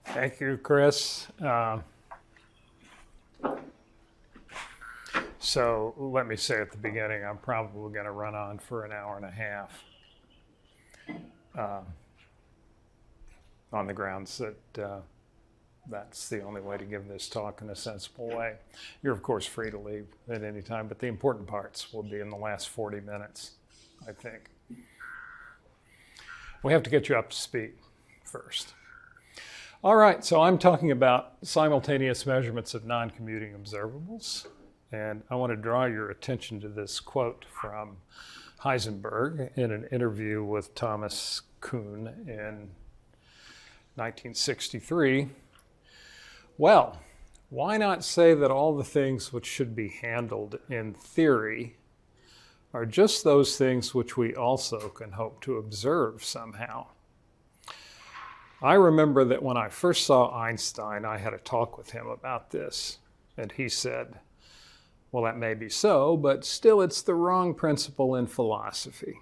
Thank you, Chris. So let me say at the beginning, I'm probably going to run on for an hour and a half on the grounds that that's the only way to give this talk in a sensible way. You're, of course, free to leave at any time, but the important parts will be in the last 40 minutes, I think. We have to get you up to speed first. All right, so I'm talking about simultaneous measurements of non-commuting observables. And I want to draw your attention to this quote from Heisenberg in an interview with Thomas Kuhn in 1963. Well, why not say that all the things which should be handled in theory are just those things which we also can hope to observe somehow? I remember that when I first saw Einstein, I had a talk with him about this, and he said, well, that may be so, but still it's the wrong principle in philosophy.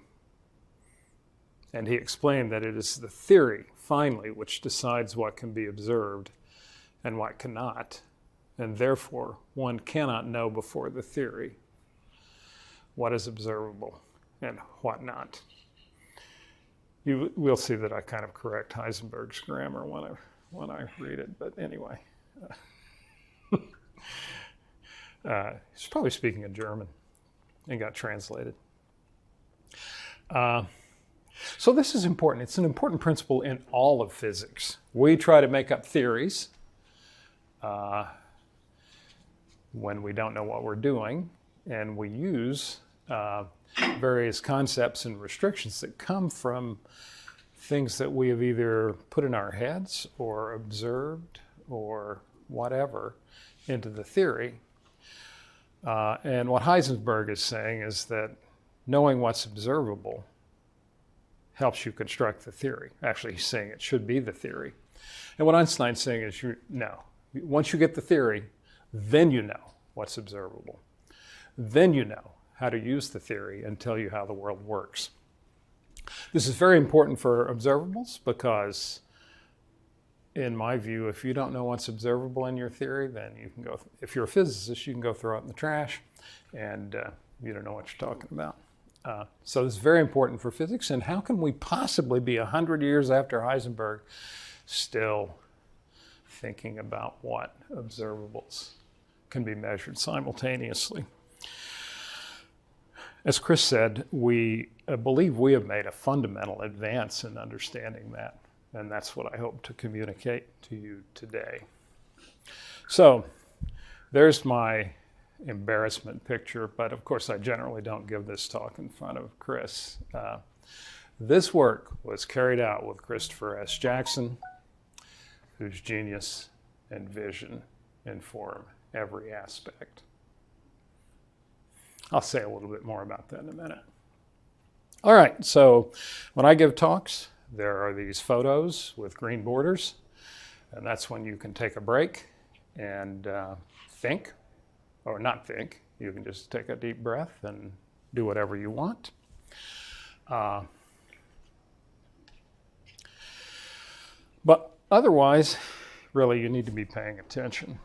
And he explained that it is the theory, finally, which decides what can be observed and what cannot, and therefore one cannot know before the theory what is observable and what not. We'll see that I kind of correct Heisenberg's grammar when I read it, but anyway. He's probably speaking in German and got translated. So this is important. It's an important principle in all of physics. We try to make up theories when we don't know what we're doing, and we use various concepts and restrictions that come from things that we have either put in our heads or observed or whatever into the theory. And what Heisenberg is saying is that knowing what's observable helps you construct the theory. Actually, he's saying it should be the theory. And what Einstein's saying is, once you get the theory, then you know what's observable. Then you know how to use the theory and tell you how the world works. This is very important for observables because, in my view, if you don't know what's observable in your theory, then you can go, if you're a physicist, you can go throw it in the trash and you don't know what you're talking about. So this is very important for physics. And how can we possibly be 100 years after Heisenberg still thinking about what observables can be measured simultaneously? As Chris said, we believe we have made a fundamental advance in understanding that. And that's what I hope to communicate to you today. So there's my embarrassment picture, but of course I generally don't give this talk in front of Chris. This work was carried out with Christopher S. Jackson, whose genius and vision inform every aspect. I'll say a little bit more about that in a minute. All right, so when I give talks, there are these photos with green borders, and that's when you can take a break and think, or not think. You can just take a deep breath and do whatever you want. But otherwise, really, you need to be paying attention.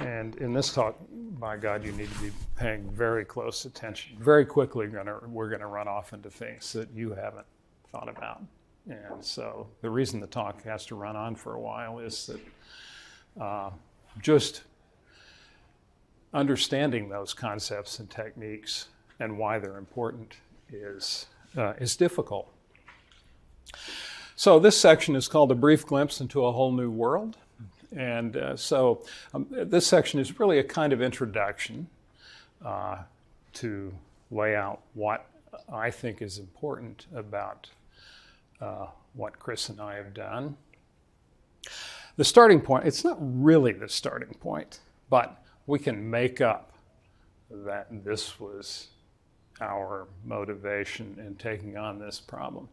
And in this talk, by God, you need to be paying very close attention. Very quickly, we're going to run off into things that you haven't thought about. And so the reason the talk has to run on for a while is that just understanding those concepts and techniques and why they're important is difficult. So this section is called A Brief Glimpse into a Whole New World. And this section is really a kind of introduction to lay out what I think is important about what Chris and I have done. The starting point, it's not really the starting point, but we can make up that this was our motivation in taking on this problem.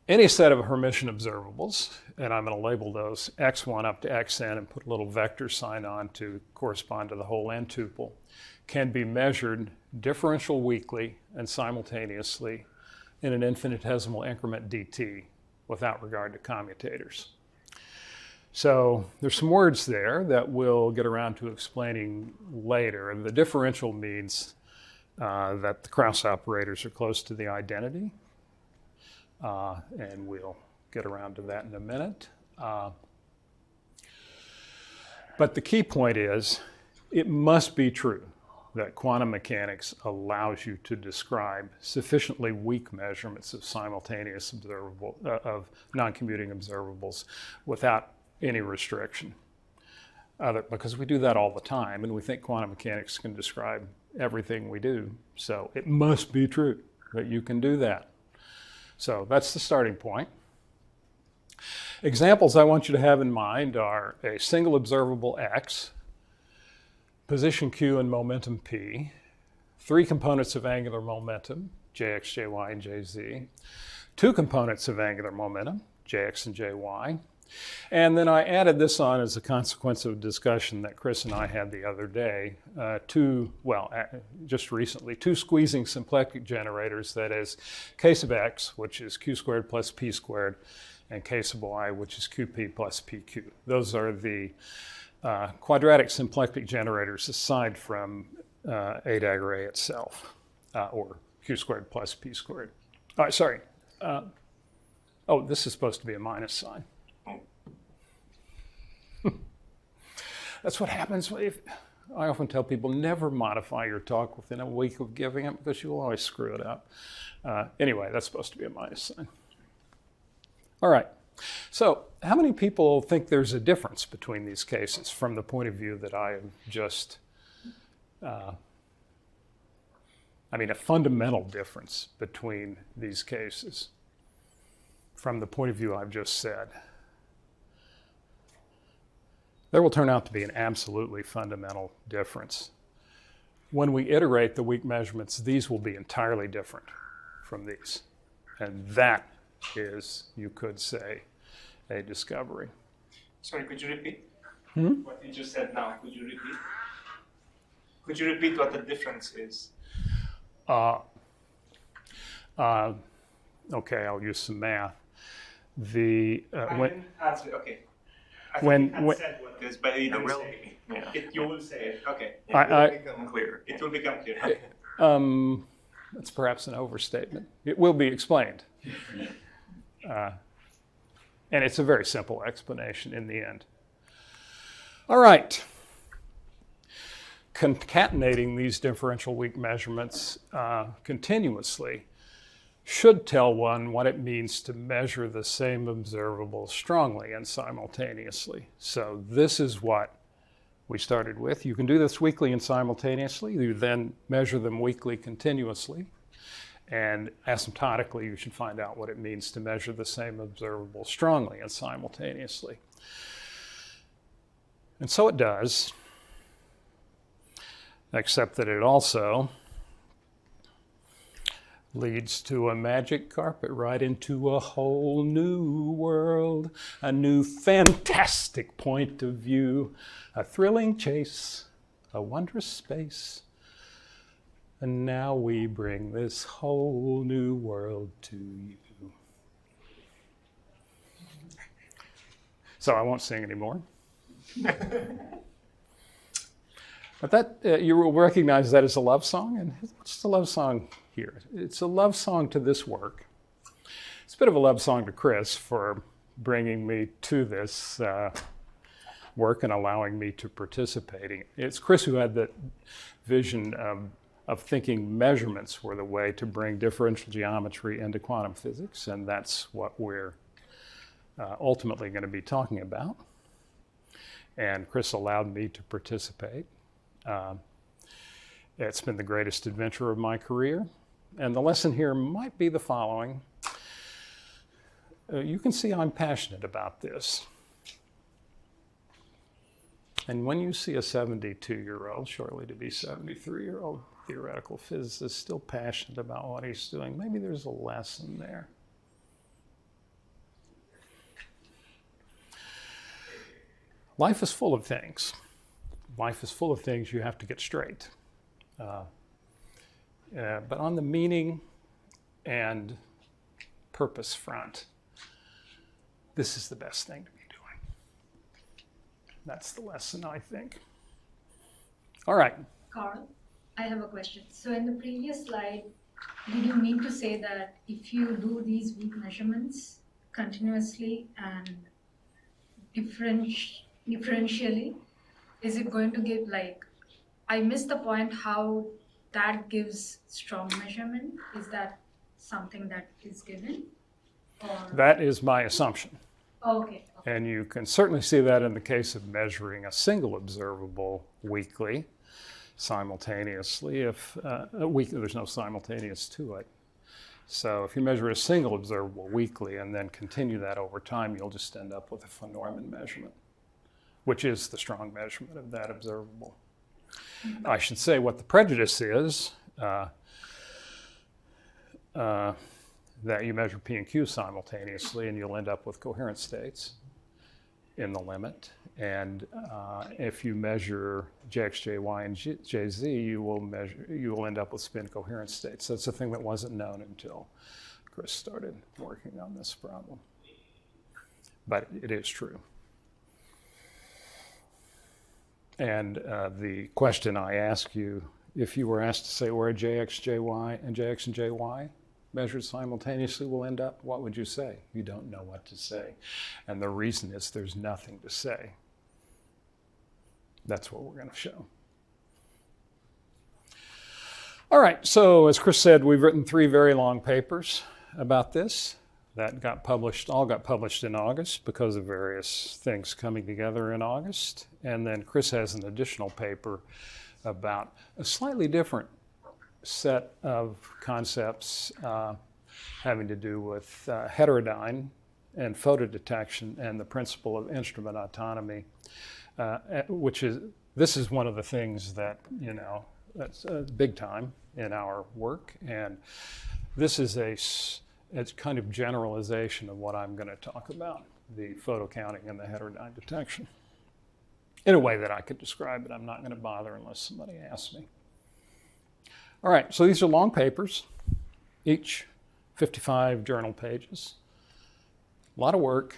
Any set of Hermitian observables, and I'm going to label those x1 up to xn and put a little vector sign on to correspond to the whole n tuple, can be measured differential weakly and simultaneously in an infinitesimal increment dt without regard to commutators. So there's some words there that we'll get around to explaining later. The differential means that the Kraus operators are close to the identity, and we'll get around to that in a minute. But the key point is, it must be true that quantum mechanics allows you to describe sufficiently weak measurements of simultaneous of non-commuting observables without any restriction. Because we do that all the time, and we think quantum mechanics can describe everything we do. So it must be true that you can do that. So that's the starting point. Examples I want you to have in mind are a single observable x, position q and momentum p, three components of angular momentum, jx, jy, and jz, two components of angular momentum, jx and jy, and then I added this on as a consequence of a discussion that Chris and I had the other day, just recently, two squeezing symplectic generators, that is case of x, which is q squared plus p squared, and case of y, which is qp plus pq. Those are the quadratic symplectic generators aside from A dagger A itself, or q squared plus p squared. Sorry. This is supposed to be a minus sign. That's what happens if, I often tell people, never modify your talk within a week of giving it, because you'll always screw it up. Anyway, that's supposed to be a minus sign. All right. So how many people think there's a difference between these cases from the point of view that I have just, a fundamental difference between these cases from the point of view I've just said? There will turn out to be an absolutely fundamental difference. When we iterate the weak measurements, these will be entirely different from these. And that is, you could say, a discovery. Sorry, could you repeat what you just said now? Could you repeat? Could you repeat what the difference is? Okay, I'll use some math. I didn't answer. Okay. I think you had said what this, but you didn't say it. You will say it. Okay. It will become clear. It will become clear. Okay. That's perhaps an overstatement. It will be explained. And it's a very simple explanation in the end. All right. Concatenating these differential weak measurements continuously should tell one what it means to measure the same observable strongly and simultaneously. So this is what we started with. You can do this weakly and simultaneously. You then measure them weakly continuously. And asymptotically, you should find out what it means to measure the same observable strongly and simultaneously. And so it does, except that it also leads to a magic carpet ride into a whole new world, a new fantastic point of view, a thrilling chase, a wondrous space. And now we bring this whole new world to you. So I won't sing anymore. But that, you will recognize that as a love song. And what's the love song here? It's a love song to this work. It's a bit of a love song to Chris for bringing me to this work and allowing me to participate. It's Chris who had that vision of thinking measurements were the way to bring differential geometry into quantum physics, and that's what we're ultimately going to be talking about. And Chris allowed me to participate. It's been the greatest adventure of my career. And the lesson here might be the following. You can see I'm passionate about this. And when you see a 72-year-old, shortly to be 73-year-old theoretical physicist still passionate about what he's doing, maybe there's a lesson there. Life is full of things. Life is full of things you have to get straight. But on the meaning and purpose front, this is the best thing to be doing. That's the lesson, I think. All right. Carl, I have a question. So in the previous slide, did you mean to say that if you do these weak measurements continuously and differentially, is it going to give, like, I missed the point how that gives strong measurement? Is that something that is given? Or? That is my assumption. Oh, okay. And you can certainly see that in the case of measuring a single observable weakly, simultaneously. If there's no simultaneous to it. So if you measure a single observable weakly and then continue that over time, you'll just end up with a von Neumann measurement, which is the strong measurement of that observable. I should say what the prejudice is, that you measure P and Q simultaneously and you'll end up with coherent states in the limit. And if you measure Jx, Jy, and Jz, you will end up with spin coherent states. That's a thing that wasn't known until Chris started working on this problem. But it is true. And the question I ask you, if you were asked to say where Jx, Jy, and Jx and Jy measured simultaneously will end up, what would you say? You don't know what to say. And the reason is there's nothing to say. That's what we're going to show. All right, so as Chris said, we've written 3 very long papers about this that all got published in August because of various things coming together in August. And then Chris has an additional paper about a slightly different set of concepts having to do with heterodyne and photodetection and the principle of instrument autonomy, this is one of the things that, that's big time in our work. And this is it's kind of generalization of what I'm going to talk about, the photo counting and the heterodyne detection, in a way that I could describe it. I'm not going to bother unless somebody asks me. All right, so these are long papers, each 55 journal pages. A lot of work.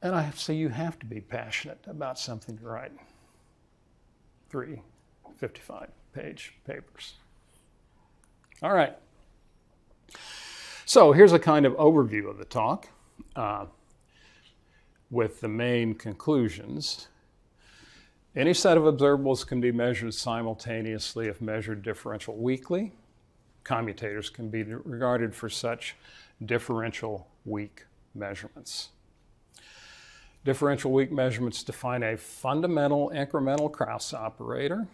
And I have to say, you have to be passionate about something to write. 3 55-page papers. All right. So here's a kind of overview of the talk with the main conclusions. Any set of observables can be measured simultaneously if measured differential weakly. Commutators can be regarded for such differential weak measurements. Differential weak measurements define a fundamental incremental Kraus operator,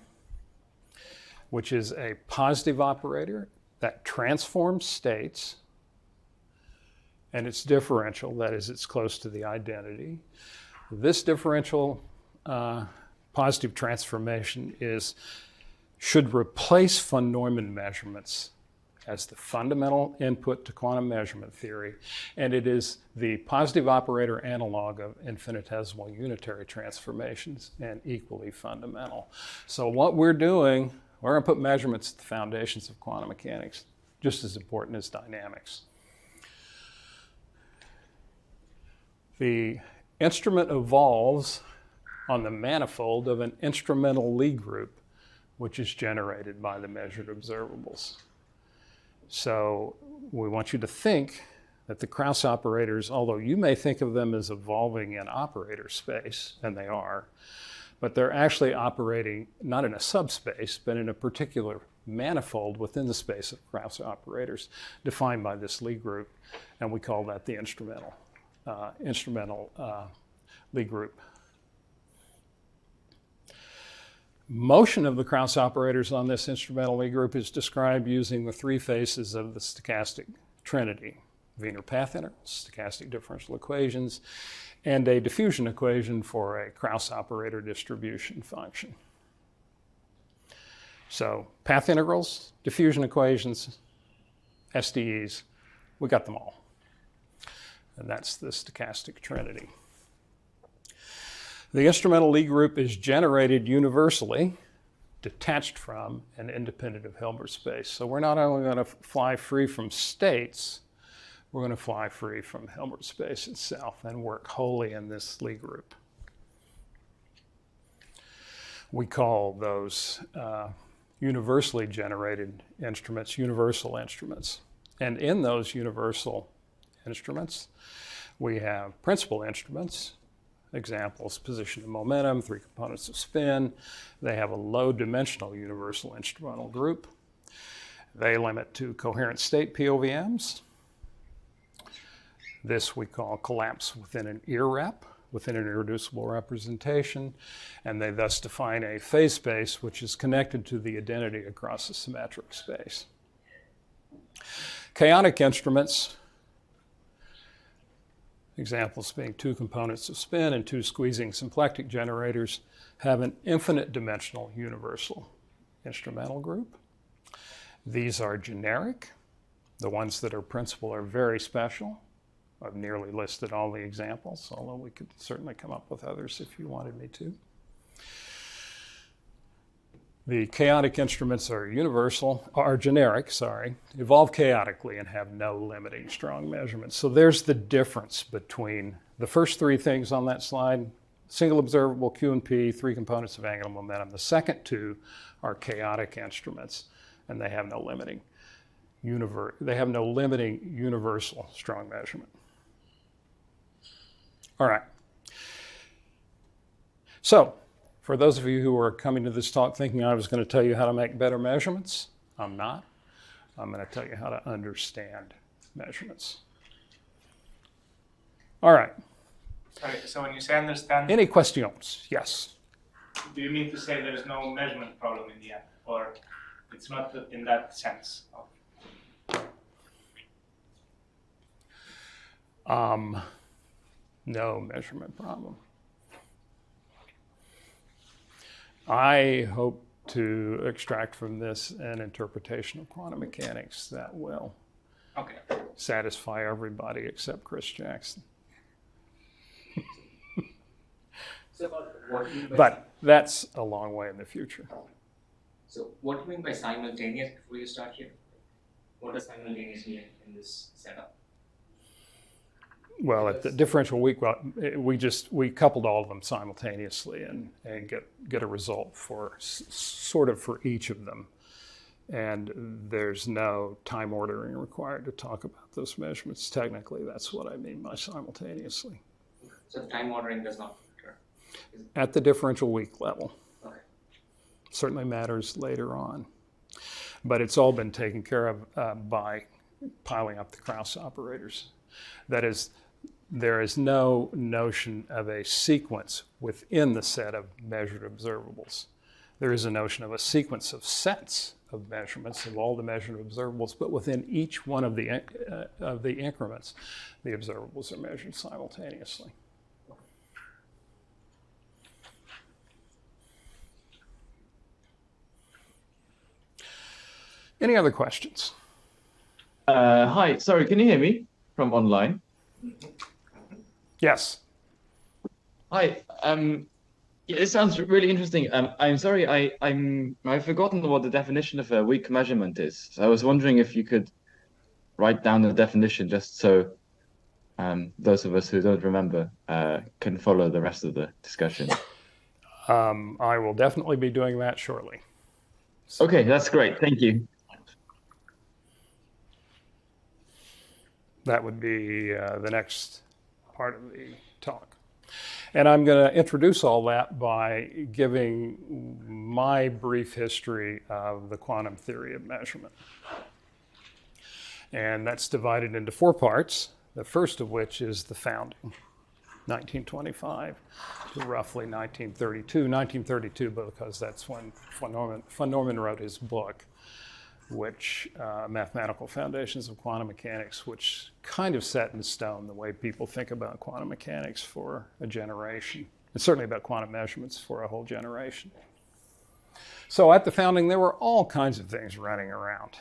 which is a positive operator that transforms states, and it's differential, that is, it's close to the identity. This differential positive transformation should replace von Neumann measurements as the fundamental input to quantum measurement theory, and it is the positive operator analog of infinitesimal unitary transformations and equally fundamental. So what we're doing, we're going to put measurements at the foundations of quantum mechanics, just as important as dynamics. The instrument evolves on the manifold of an instrumental Lie group, which is generated by the measured observables. So we want you to think that the Kraus operators, although you may think of them as evolving in operator space, and they are, but they're actually operating not in a subspace, but in a particular manifold within the space of Kraus operators defined by this Lie group, and we call that the instrumental Lie group. Motion of the Kraus operators on this instrumental Lie group is described using the 3 faces of the stochastic trinity: Wiener path integrals, stochastic differential equations, and a diffusion equation for a Kraus operator distribution function. So path integrals, diffusion equations, SDEs, we got them all. And that's the stochastic trinity. The instrumental Lie group is generated universally, detached from, and independent of Hilbert space. So we're not only going to fly free from states, we're going to fly free from Hilbert space itself and work wholly in this Lie group. We call those universally generated instruments universal instruments. And in those universal instruments, we have principal instruments, examples, position and momentum, 3 components of spin. They have a low-dimensional universal instrumental group. They limit to coherent state POVMs. This we call collapse within an irrep, within an irreducible representation, and they thus define a phase space which is connected to the identity across a symmetric space. Chaotic instruments, examples being 2 components of spin and 2 squeezing symplectic generators, have an infinite dimensional universal instrumental group. These are generic. The ones that are principal are very special. I've nearly listed all the examples, although we could certainly come up with others if you wanted me to. The chaotic instruments are generic, evolve chaotically and have no limiting strong measurements. So there's the difference between the first 3 things on that slide, single observable Q and P, 3 components of angular momentum. The second 2 are chaotic instruments, and they have no limiting universal strong measurement. All right. So, for those of you who are coming to this talk thinking I was going to tell you how to make better measurements, I'm not. I'm going to tell you how to understand measurements. All right. Sorry, so when you say understand... Any questions? Yes. Do you mean to say there is no measurement problem in the end? Or it's not in that sense? No measurement problem. I hope to extract from this an interpretation of quantum mechanics that will satisfy everybody except Chris Jackson. But that's a long way in the future. So what do you mean by simultaneous before you start here? What does simultaneous mean in this setup? Well, at the differential weak, we coupled all of them simultaneously and get a result for sort of for each of them. And there's no time ordering required to talk about those measurements. Technically, that's what I mean by simultaneously. So the time ordering does not occur? At the differential weak level. Okay. Certainly matters later on. But it's all been taken care of by piling up the Kraus operators. That is, there is no notion of a sequence within the set of measured observables. There is a notion of a sequence of sets of measurements of all the measured observables, but within each one of the increments, the observables are measured simultaneously. Any other questions? Hi, sorry, can you hear me from online? Yes. Hi, yeah, it sounds really interesting. I'm sorry, I've forgotten what the definition of a weak measurement is. So I was wondering if you could write down the definition just so those of us who don't remember can follow the rest of the discussion. I will definitely be doing that shortly. Okay, that's great. Thank you. That would be the next part of the talk. And I'm going to introduce all that by giving my brief history of the quantum theory of measurement. And that's divided into 4 parts, the first of which is the founding, 1925 to roughly 1932. 1932 because that's when von Neumann wrote his book, which Mathematical Foundations of Quantum Mechanics, which kind of set in stone the way people think about quantum mechanics for a generation, and certainly about quantum measurements for a whole generation. So at the founding, there were all kinds of things running around.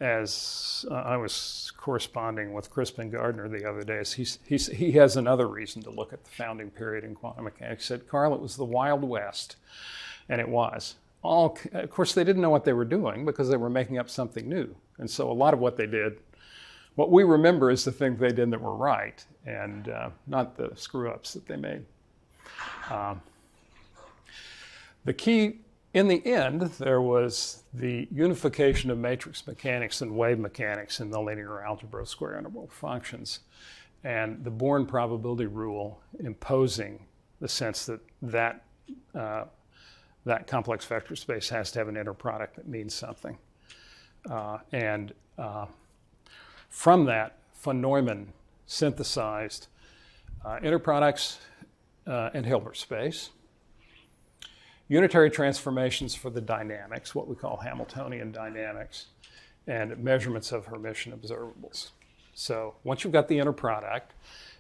As I was corresponding with Crispin Gardner the other day, he has another reason to look at the founding period in quantum mechanics. He said, Carl, it was the Wild West, and it was. Of course, they didn't know what they were doing because they were making up something new. And so a lot of what they did, what we remember is the things they did that were right and not the screw-ups that they made. The key, in the end, there was the unification of matrix mechanics and wave mechanics in the linear algebra of square interval functions, and the Born probability rule imposing the sense that that complex vector space has to have an inner product that means something. From that, von Neumann synthesized inner products in Hilbert space, unitary transformations for the dynamics, what we call Hamiltonian dynamics, and measurements of Hermitian observables. So once you've got the inner product,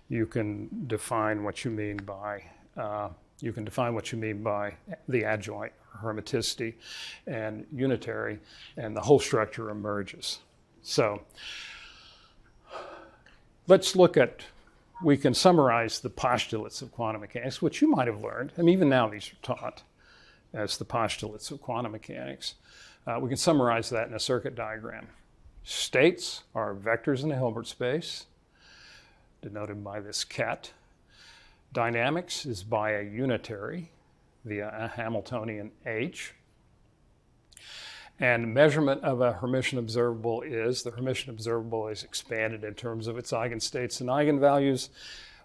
you can define what you mean by the adjoint, hermiticity, and unitary, and the whole structure emerges. So let's look at, we can summarize the postulates of quantum mechanics, which you might have learned, and even now these are taught as the postulates of quantum mechanics. We can summarize that in a circuit diagram. States are vectors in the Hilbert space, denoted by this ket. Dynamics is by a unitary via a Hamiltonian H. And measurement of a Hermitian observable is, the Hermitian observable is expanded in terms of its eigenstates and eigenvalues.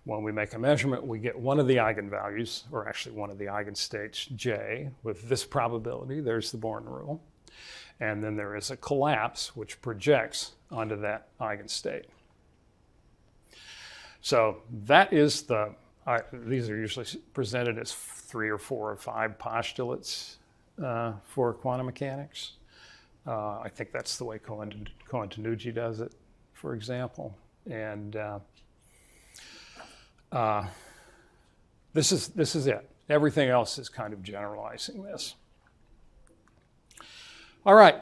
When we make a measurement, we get one of the eigenvalues, or actually one of the eigenstates, J, with this probability. There's the Born rule. And then there is a collapse, which projects onto that eigenstate. So that is the, these are usually presented as 3 or 4 or 5 postulates for quantum mechanics. I think that's the way Cohen-Tanucci does it, for example. And this is it. Everything else is kind of generalizing this. All right.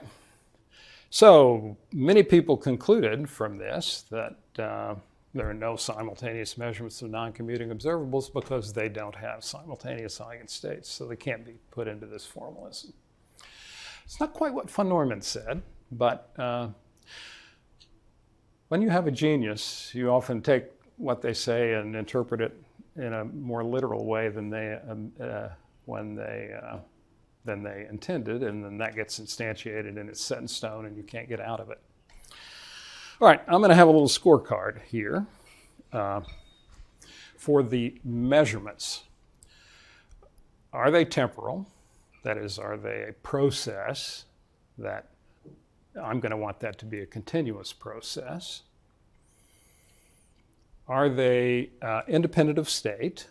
So many people concluded from this that there are no simultaneous measurements of non-commuting observables because they don't have simultaneous eigenstates, so they can't be put into this formalism. It's not quite what von Neumann said, but when you have a genius, you often take what they say and interpret it in a more literal way than they intended, and then that gets instantiated and it's set in stone and you can't get out of it. All right, I'm going to have a little scorecard here for the measurements. Are they temporal? That is, are they a process that I'm going to want that to be a continuous process? Are they independent of state,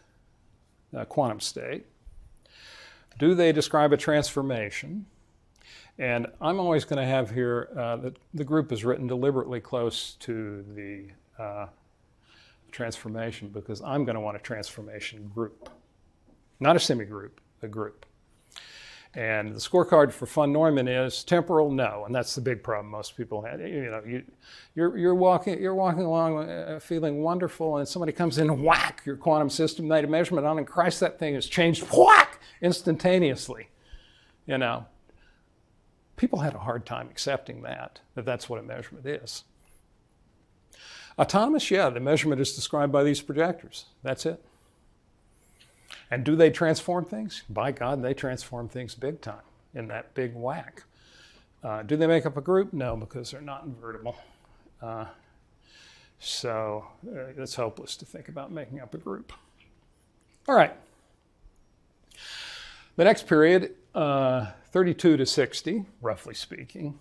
quantum state? Do they describe a transformation? And I'm always going to have here that the group is written deliberately close to the transformation because I'm going to want a transformation group. Not a semigroup, a group. And the scorecard for von Neumann is temporal, no, and that's the big problem most people have. You know, you're walking along feeling wonderful, and somebody comes in, whack, your quantum system made a measurement on, and Christ, that thing has changed, whack, instantaneously. You know, people had a hard time accepting that that's what a measurement is. Autonomous, yeah, the measurement is described by these projectors. That's it. And do they transform things? By God, they transform things big time in that big whack. Do they make up a group? No, because they're not invertible. So it's hopeless to think about making up a group. All right. The next period, 32 to 60, roughly speaking,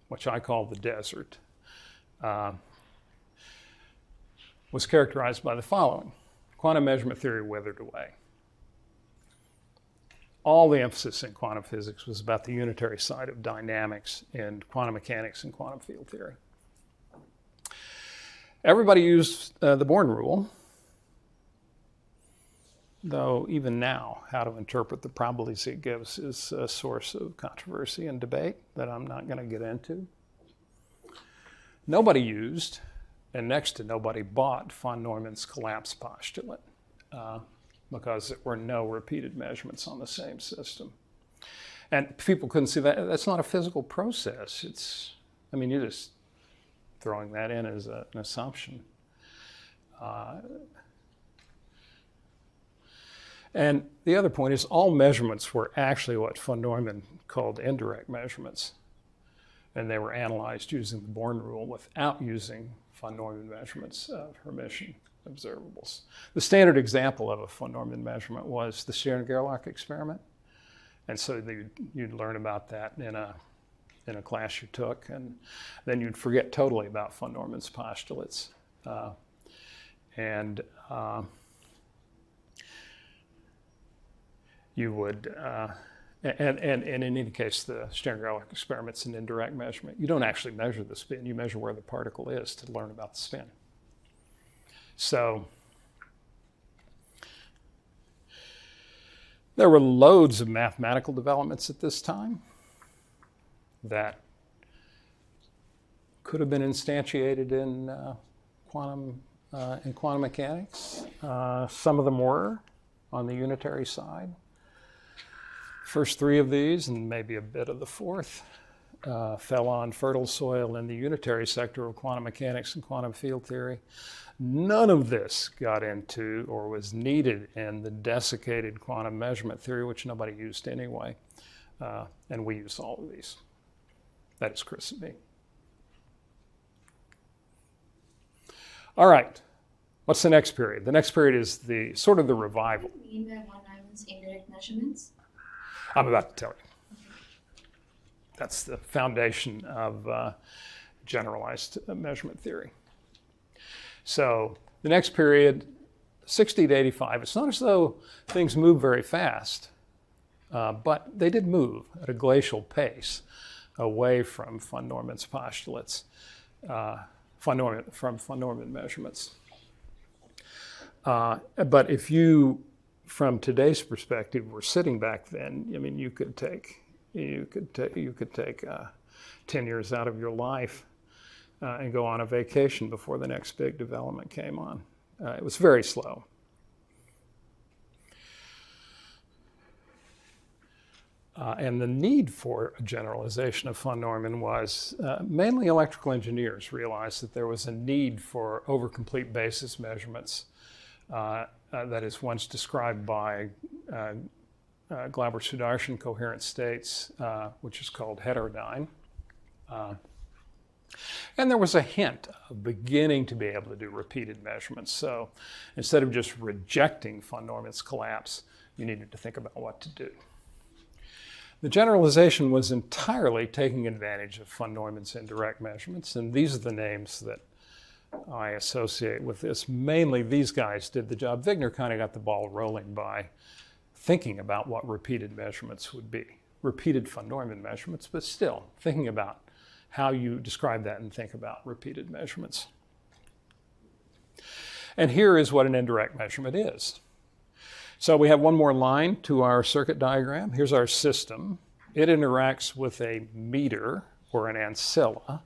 which I call the desert, was characterized by the following. Quantum measurement theory withered away. All the emphasis in quantum physics was about the unitary side of dynamics in quantum mechanics and quantum field theory. Everybody used the Born rule, though even now, how to interpret the probabilities it gives is a source of controversy and debate that I'm not going to get into. Nobody used, and next to nobody bought, von Neumann's collapse postulate. Because there were no repeated measurements on the same system. And people couldn't see that. That's not a physical process. It's, I mean, you're just throwing that in as an assumption. And the other point is all measurements were actually what von Neumann called indirect measurements. And they were analyzed using the Born rule without using von Neumann measurements of Hermitian observables. The standard example of a von Neumann measurement was the Stern-Gerlach experiment. And so you'd learn about that in a class you took, and then you'd forget totally about von Neumann's postulates. You would, and in any case, the Stern-Gerlach experiment's an indirect measurement. You don't actually measure the spin, you measure where the particle is to learn about the spin. So there were loads of mathematical developments at this time that could have been instantiated in quantum mechanics. Some of them were on the unitary side. First three of these, and maybe a bit of the fourth, fell on fertile soil in the unitary sector of quantum mechanics and quantum field theory. None of this got into or was needed in the desiccated quantum measurement theory, which nobody used anyway. And we use all of these. That is Chris and me. All right. What's the next period? The next period is the sort of the revival. What do you mean by von Neumann's indirect measurements? I'm about to tell you. That's the foundation of generalized measurement theory. So the next period, 60 to 85, it's not as though things move very fast, but they did move at a glacial pace away from von Neumann's postulates, from von Neumann measurements. But if you, from today's perspective, were sitting back then, I mean, you could take 10 years out of your life and go on a vacation before the next big development came on. It was very slow. And the need for a generalization of von Neumann was mainly electrical engineers realized that there was a need for over-complete basis measurements that is once described by Glauber-Sudarshan coherent states, which is called heterodyne. And there was a hint of beginning to be able to do repeated measurements. So instead of just rejecting von Neumann's collapse, you needed to think about what to do. The generalization was entirely taking advantage of von Neumann's indirect measurements, and these are the names that I associate with this. Mainly these guys did the job. Wigner kind of got the ball rolling by thinking about what repeated measurements would be. Repeated von Neumann measurements, but still thinking about how you describe that and think about repeated measurements. And here is what an indirect measurement is. So we have one more line to our circuit diagram. Here's our system. It interacts with a meter or an ancilla,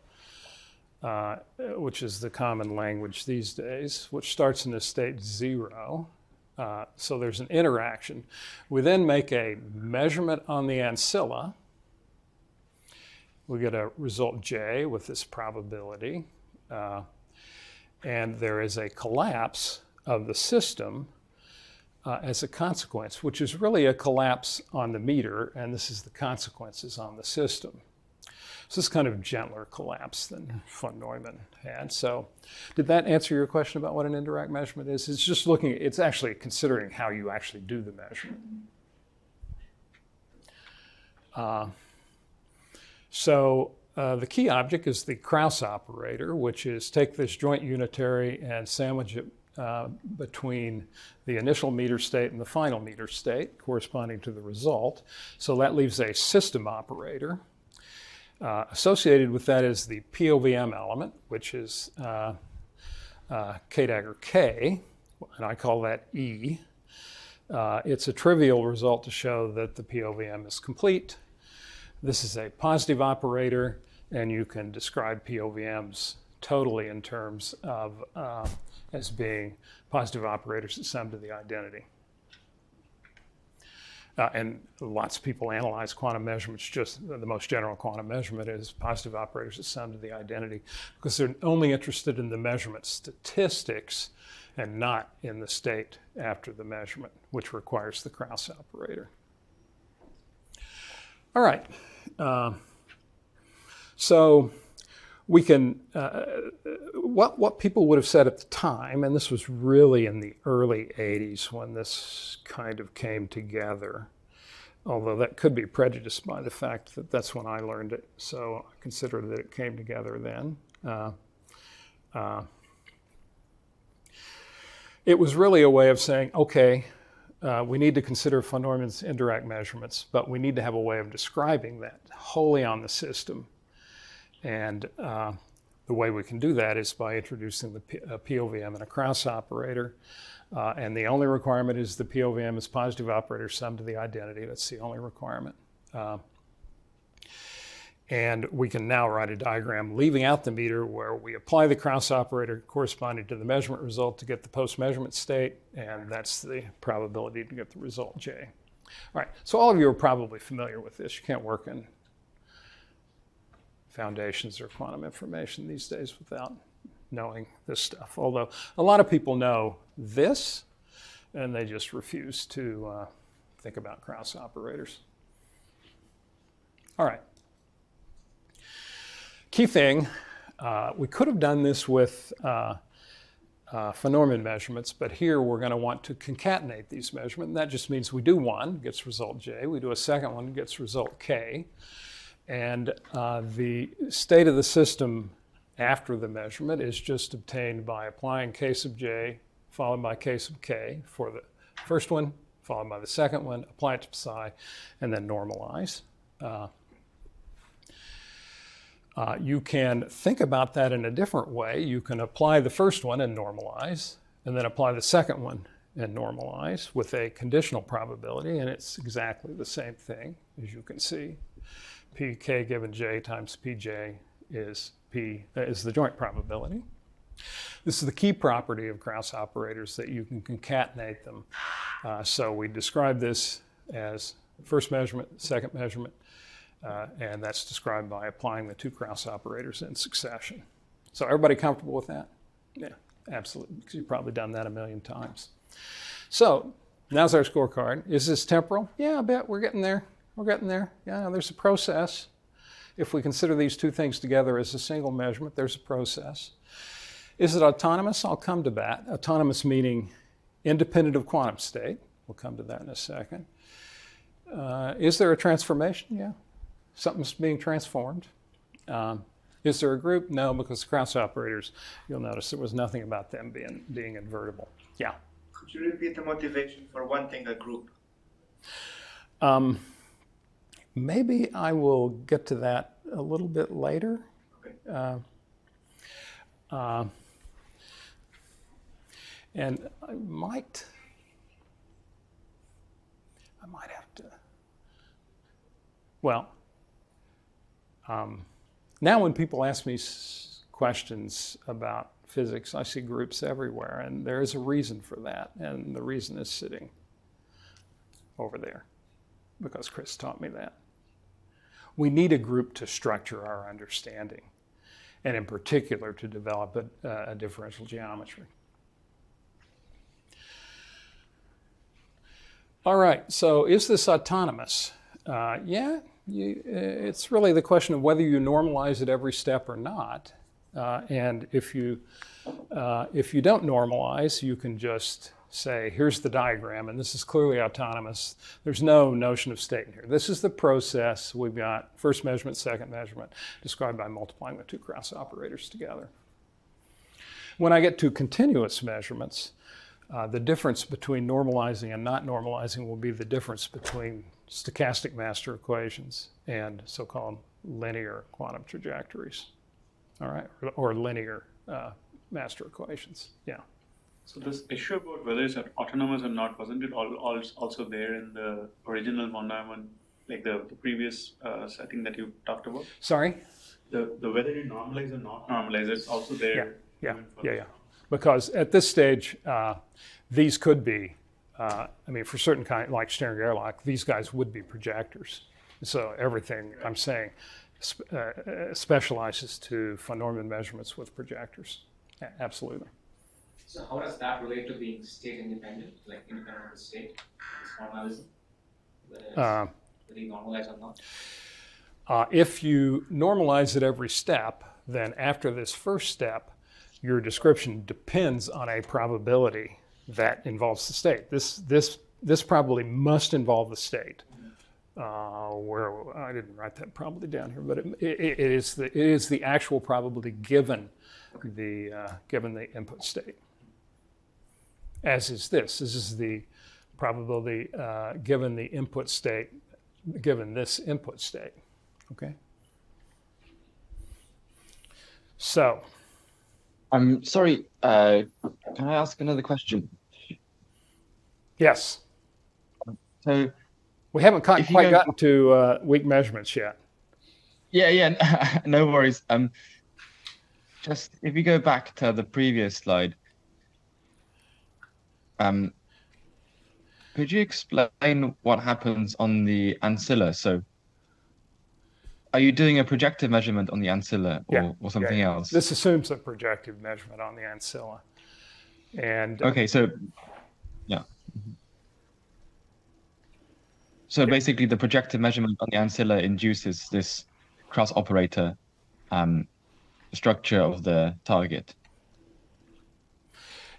which is the common language these days, which starts in the state 0. So there's an interaction. We then make a measurement on the ancilla. We get a result J with this probability. And there is a collapse of the system as a consequence, which is really a collapse on the meter, and this is the consequences on the system. So this is kind of gentler collapse than von Neumann had. So did that answer your question about what an indirect measurement is? It's just looking, it's actually considering how you actually do the measurement. The key object is the Kraus operator, which is take this joint unitary and sandwich it between the initial meter state and the final meter state, corresponding to the result. So that leaves a system operator. Associated with that is the POVM element, which is K dagger K, and I call that E. It's a trivial result to show that the POVM is complete. This is a positive operator, and you can describe POVMs totally in terms of as being positive operators that sum to the identity. And lots of people analyze quantum measurements, just the most general quantum measurement is positive operators that sum to the identity, because they're only interested in the measurement statistics and not in the state after the measurement, which requires the Kraus operator. All right. So we can, what people would have said at the time, and this was really in the early 80s when this kind of came together, although that could be prejudiced by the fact that that's when I learned it, so I consider that it came together then. It was really a way of saying, okay, we need to consider von Neumann's indirect measurements, but we need to have a way of describing that wholly on the system. And the way we can do that is by introducing the POVM and a Kraus operator. And the only requirement is the POVM is positive operator sum to the identity. That's the only requirement. And we can now write a diagram leaving out the meter where we apply the Kraus operator corresponding to the measurement result to get the post-measurement state, and that's the probability to get the result J. All right, so all of you are probably familiar with this. You can't work in foundations or quantum information these days without knowing this stuff, although a lot of people know this, and they just refuse to think about Kraus operators. All right. Key thing, we could have done this with von Neumann measurements, but here we're going to want to concatenate these measurements. And that just means we do one, gets result J. We do a second one, gets result K. And the state of the system after the measurement is just obtained by applying K sub J followed by K sub K for the first one, followed by the second one, apply it to psi, and then normalize. You can think about that in a different way. You can apply the first one and normalize, and then apply the second one and normalize with a conditional probability, and it's exactly the same thing, as you can see. Pk given J times Pj is the joint probability. This is the key property of Kraus operators, that you can concatenate them. So we describe this as first measurement, second measurement, and that's described by applying the two Kraus operators in succession. So everybody comfortable with that? Yeah, absolutely, because you've probably done that a million times. So now's our scorecard. Is this temporal? Yeah, I bet we're getting there. We're getting there. Yeah, there's a process. If we consider these two things together as a single measurement, there's a process. Is it autonomous? I'll come to that. Autonomous meaning independent of quantum state. We'll come to that in a second. Is there a transformation? Yeah. Something's being transformed. Is there a group? No, because the Kraus operators, you'll notice there was nothing about them being invertible. Yeah. Could you repeat the motivation for wanting a group? Maybe I will get to that a little bit later. Okay. And I might have to, well, now when people ask me questions about physics, I see groups everywhere, and there is a reason for that, and the reason is sitting over there, because Chris taught me that. We need a group to structure our understanding, and in particular to develop a differential geometry. All right, so is this autonomous? Yeah, it's really the question of whether you normalize at every step or not. And if you don't normalize, you can just say, here's the diagram, and this is clearly autonomous. There's no notion of state in here. This is the process. We've got first measurement, second measurement, described by multiplying the two Kraus operators together. When I get to continuous measurements, the difference between normalizing and not normalizing will be the difference between stochastic master equations and so-called linear quantum trajectories, all right, or linear master equations, yeah. So this issue about whether it's autonomous or not, wasn't it also there in the original von Neumann, like the previous setting that you talked about? Sorry? The whether you normalize or not normalize, it's also there. Yeah. Because at this stage, these could be, I mean, for certain kind, like steering airlock, these guys would be projectors. So everything I'm saying specializes to von Neumann measurements with projectors. Absolutely. So how does that relate to being state independent, like independent of the state, this formalism, whether it's really normalized or not? If you normalize at every step, then after this first step, your description depends on a probability that involves the state. This probability must involve the state. Where I didn't write that probability down here, but it is the actual probability given the input state. As is this. This is the probability given the input state, given this input state. Okay. So. I'm sorry. Can I ask another question? Yes. So we haven't quite gotten to weak measurements yet. Yeah, no worries. Just if you go back to the previous slide, could you explain what happens on the ancilla? So, are you doing a projective measurement on the ancilla or something else? This assumes a projective measurement on the ancilla. And okay, so yeah. So basically, the projective measurement on the ancilla induces this Kraus operator structure of the target.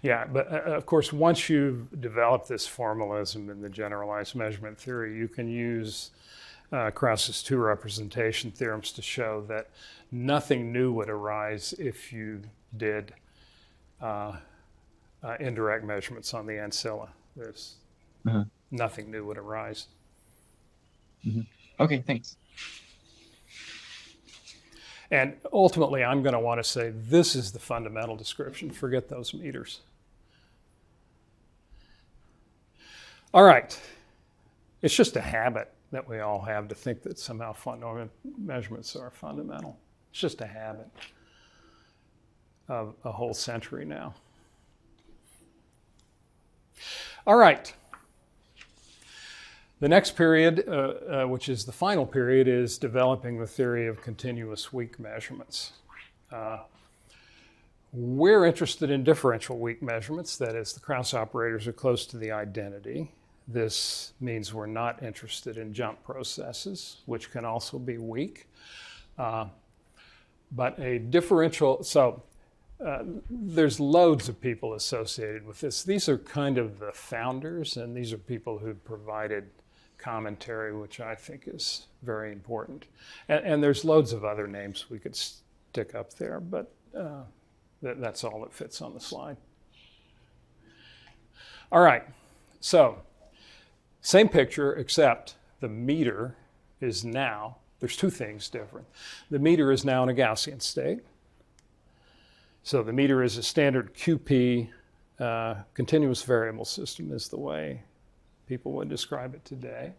Yeah, but of course, once you've developed this formalism in the generalized measurement theory, you can use Kraus's two representation theorems to show that nothing new would arise if you did indirect measurements on the ancilla. There's nothing new would arise. Okay, thanks. And ultimately, I'm going to want to say this is the fundamental description. Forget those meters. All right. It's just a habit that we all have to think that somehow measurements are fundamental. It's just a habit of a whole century now. All right. The next period, which is the final period, is developing the theory of continuous weak measurements. We're interested in differential weak measurements, that is, the Kraus operators are close to the identity. This means we're not interested in jump processes, which can also be weak. But a differential, there's loads of people associated with this. These are kind of the founders, and these are people who provided commentary, which I think is very important. And there's loads of other names we could stick up there, but that's all that fits on the slide. All right, so same picture, except the meter is now, there's two things different. The meter is now in a Gaussian state. So the meter is a standard QP continuous variable system is the way people would describe it today.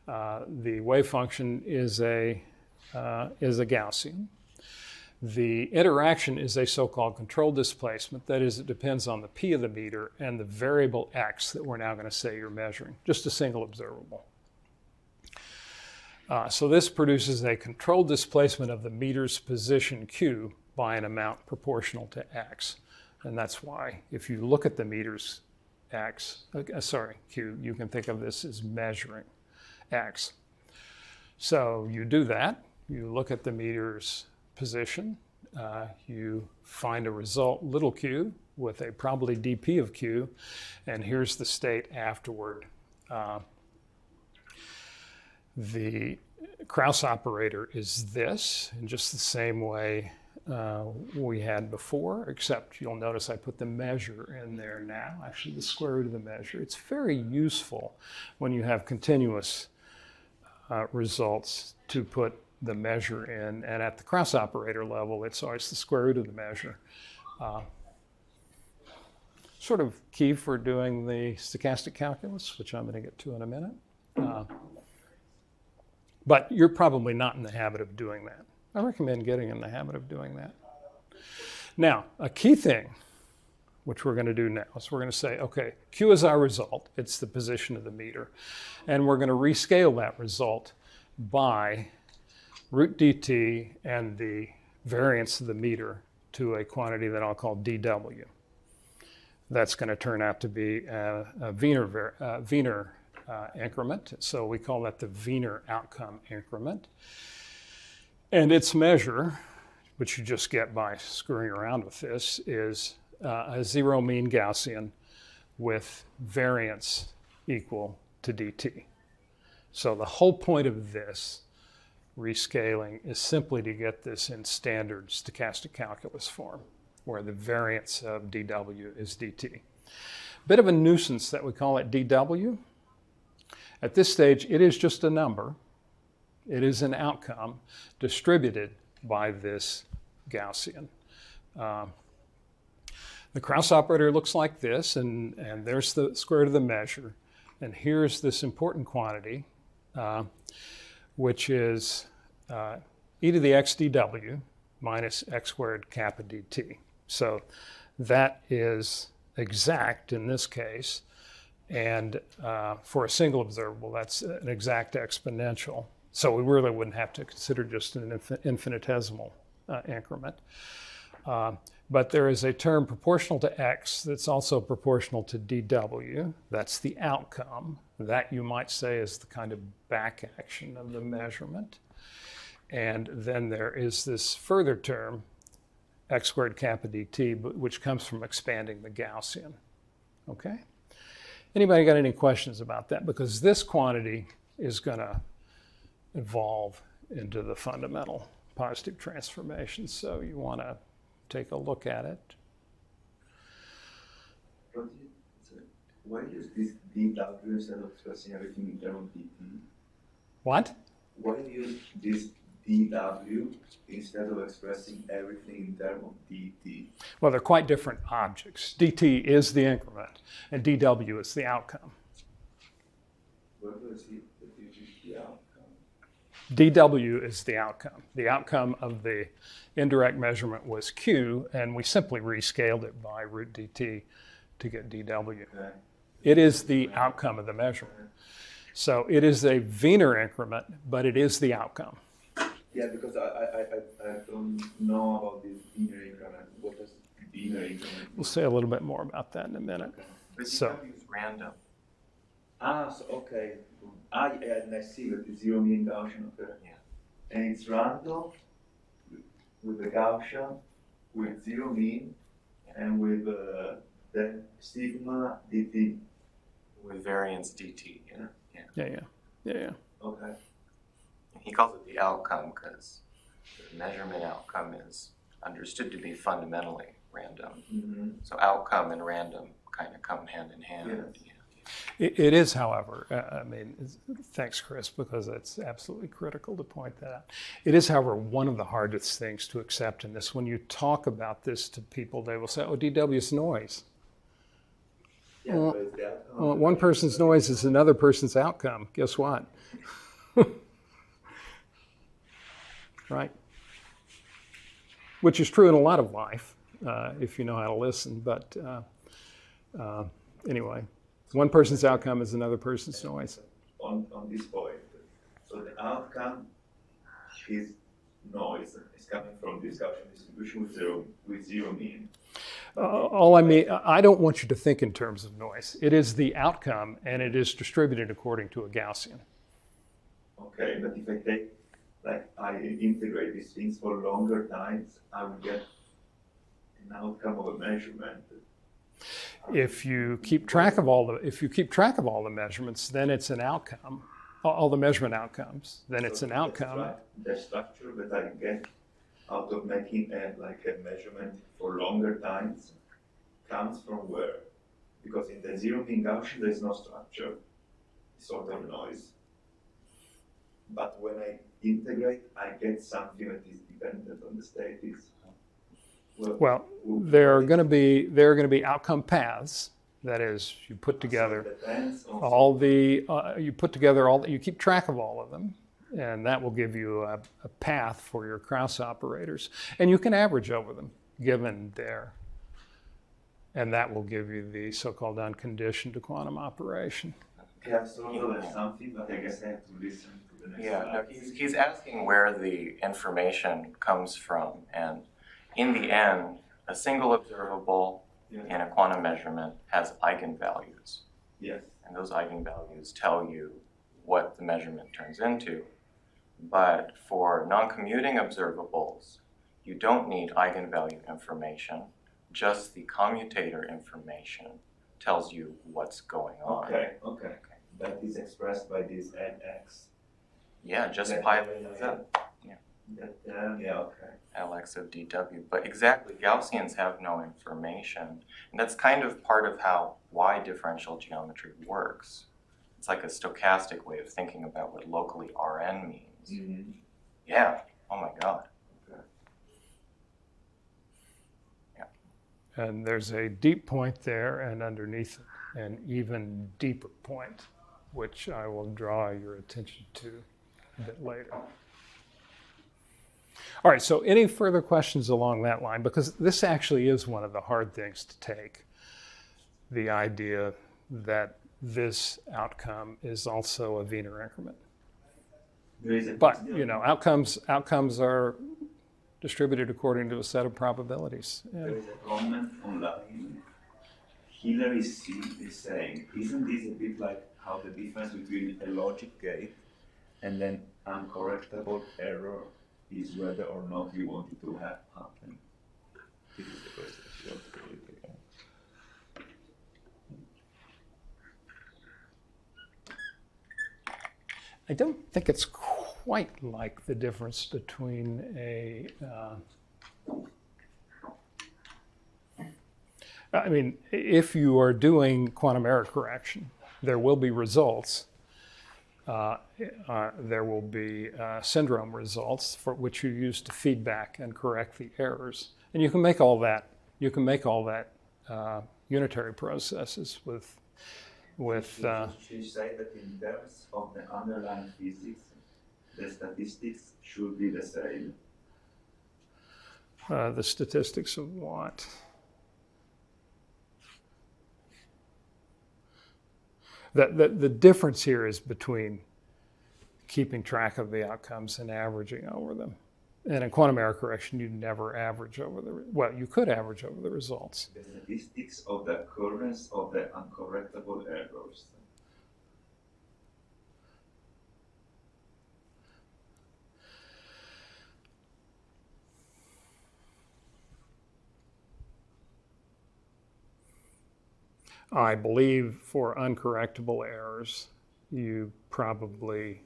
The wave function is a Gaussian. The interaction is a so-called control displacement. That is, it depends on the P of the meter and the variable X that we're now going to say you're measuring, just a single observable. So this produces a control displacement of the meter's position Q by an amount proportional to X. And that's why if you look at the meter's Q, you can think of this as measuring X. So you do that, you look at the meter's position, you find a result, little q, with a probability dp of q, and here's the state afterward. The Kraus operator is this, in just the same way we had before, except you'll notice I put the measure in there now, actually the square root of the measure. It's very useful when you have continuous results to put the measure in, and at the Kraus operator level, it's always the square root of the measure. Sort of key for doing the stochastic calculus, which I'm going to get to in a minute. But you're probably not in the habit of doing that. I recommend getting in the habit of doing that. Now, a key thing, which we're going to do now, is we're going to say, okay, Q is our result. It's the position of the meter. And we're going to rescale that result by root dt and the variance of the meter to a quantity that I'll call dw. That's going to turn out to be a Wiener increment. So we call that the Wiener outcome increment. And its measure, which you just get by screwing around with this, is a zero mean Gaussian with variance equal to dt. So the whole point of this rescaling is simply to get this in standard stochastic calculus form, where the variance of dw is dt. Bit of a nuisance that we call it dw. At this stage, it is just a number. It is an outcome distributed by this Gaussian. The Kraus operator looks like this, and there's the square root of the measure. And here's this important quantity, which is e to the x dw minus x squared kappa dt. So that is exact in this case. And for a single observable, that's an exact exponential. So we really wouldn't have to consider just an infinitesimal increment. But there is a term proportional to x that's also proportional to dw. That's the outcome. That, you might say, is the kind of back action of the measurement. And then there is this further term, x squared kappa dt, which comes from expanding the Gaussian. Okay? Anybody got any questions about that? Because this quantity is going to evolve into the fundamental positive transformation. So you want to take a look at it. Why use this dw instead of expressing everything in terms of dt? What? Why use this dw instead of expressing everything in terms of dt? Well, they're quite different objects. dt is the increment, and dw is the outcome. Where do I see that this is the outcome? dw is the outcome. The outcome of the indirect measurement was q, and we simply rescaled it by root dt to get dw. Okay. It is the outcome of the measurement. So it is a Wiener increment, but it is the outcome. Yeah, because I don't know about this Wiener increment. What does Wiener increment mean? We'll say a little bit more about that in a minute. But So- dw is random. So okay. And I see that the zero mean Gaussian, okay. Yeah. And it's random with the Gaussian, with zero mean, and with the sigma dt. With variance dt, yeah. Yeah. Okay. He calls it the outcome because the measurement outcome is understood to be fundamentally random. Mm-hmm. So outcome and random kind of come hand in hand. Yes. Yeah. It is, however, thanks, Chris, because it's absolutely critical to point that out. It is, however, one of the hardest things to accept in this. When you talk about this to people, they will say, oh, dw is noise. Yeah, Well, but it's the outcome. One person's noise is another person's outcome. Guess what? Right? Which is true in a lot of life, if you know how to listen. But anyway, one person's outcome is another person's noise. On this point. So the outcome is noise. It's coming from this Gaussian distribution with zero mean. I don't want you to think in terms of noise. It is the outcome, and it is distributed according to a Gaussian. Okay, but if I take, I integrate these things for longer times, I will get an outcome of a measurement. If you keep track of all the measurements, then it's an outcome. All the measurement outcomes, then it's an outcome. The structure that I get out of making a measurement for longer times comes from where? Because in the zero mean Gaussian there is no structure, it's sort of noise. But when I integrate, I get something that is dependent on the states. Well, there are going to be outcome paths. That is, you put together you keep track of all of them, and that will give you a path for your Kraus operators, and you can average over them given there, and that will give you the so-called unconditioned quantum operation. Yeah, sort of something, but I guess I have to listen to the next Yeah, no, slide. he's asking where the information comes from, and in the end, a single observable and a quantum measurement has eigenvalues. Yes. And those eigenvalues tell you what the measurement turns into. But for non-commuting observables, you don't need eigenvalue information. Just the commutator information tells you what's going on. Okay. That is expressed by this nx. Yeah, just pi z. Okay. Lx of dw. But exactly, Gaussians have no information. And that's kind of part of how why differential geometry works. It's like a stochastic way of thinking about what locally Rn means. Mm-hmm. Yeah. Oh my God. Okay. Yeah. And there's a deep point there, and underneath it, an even deeper point, which I will draw your attention to a bit later. All right, so any further questions along that line? Because this actually is one of the hard things to take, the idea that this outcome is also a Wiener increment. But, you know, outcomes are distributed according to a set of probabilities. Yeah. There is a comment online. Hilary C is saying, isn't this a bit like how the difference between a logic gate and an uncorrectable error is whether or not you want it to have happen? This is the question she wants to read. I don't think it's quite like the difference between a, I mean, if you are doing quantum error correction, there will be results. There will be syndrome results for which you use to feedback and correct the errors. And you can make all that, unitary processes with She say that in terms of the underlying physics, the statistics should be the same. the statistics of what? The difference here is between keeping track of the outcomes and averaging over them. And in quantum error correction, you never average over you could average over the results. The statistics of the occurrence of the uncorrectable errors. I believe for uncorrectable errors, you probably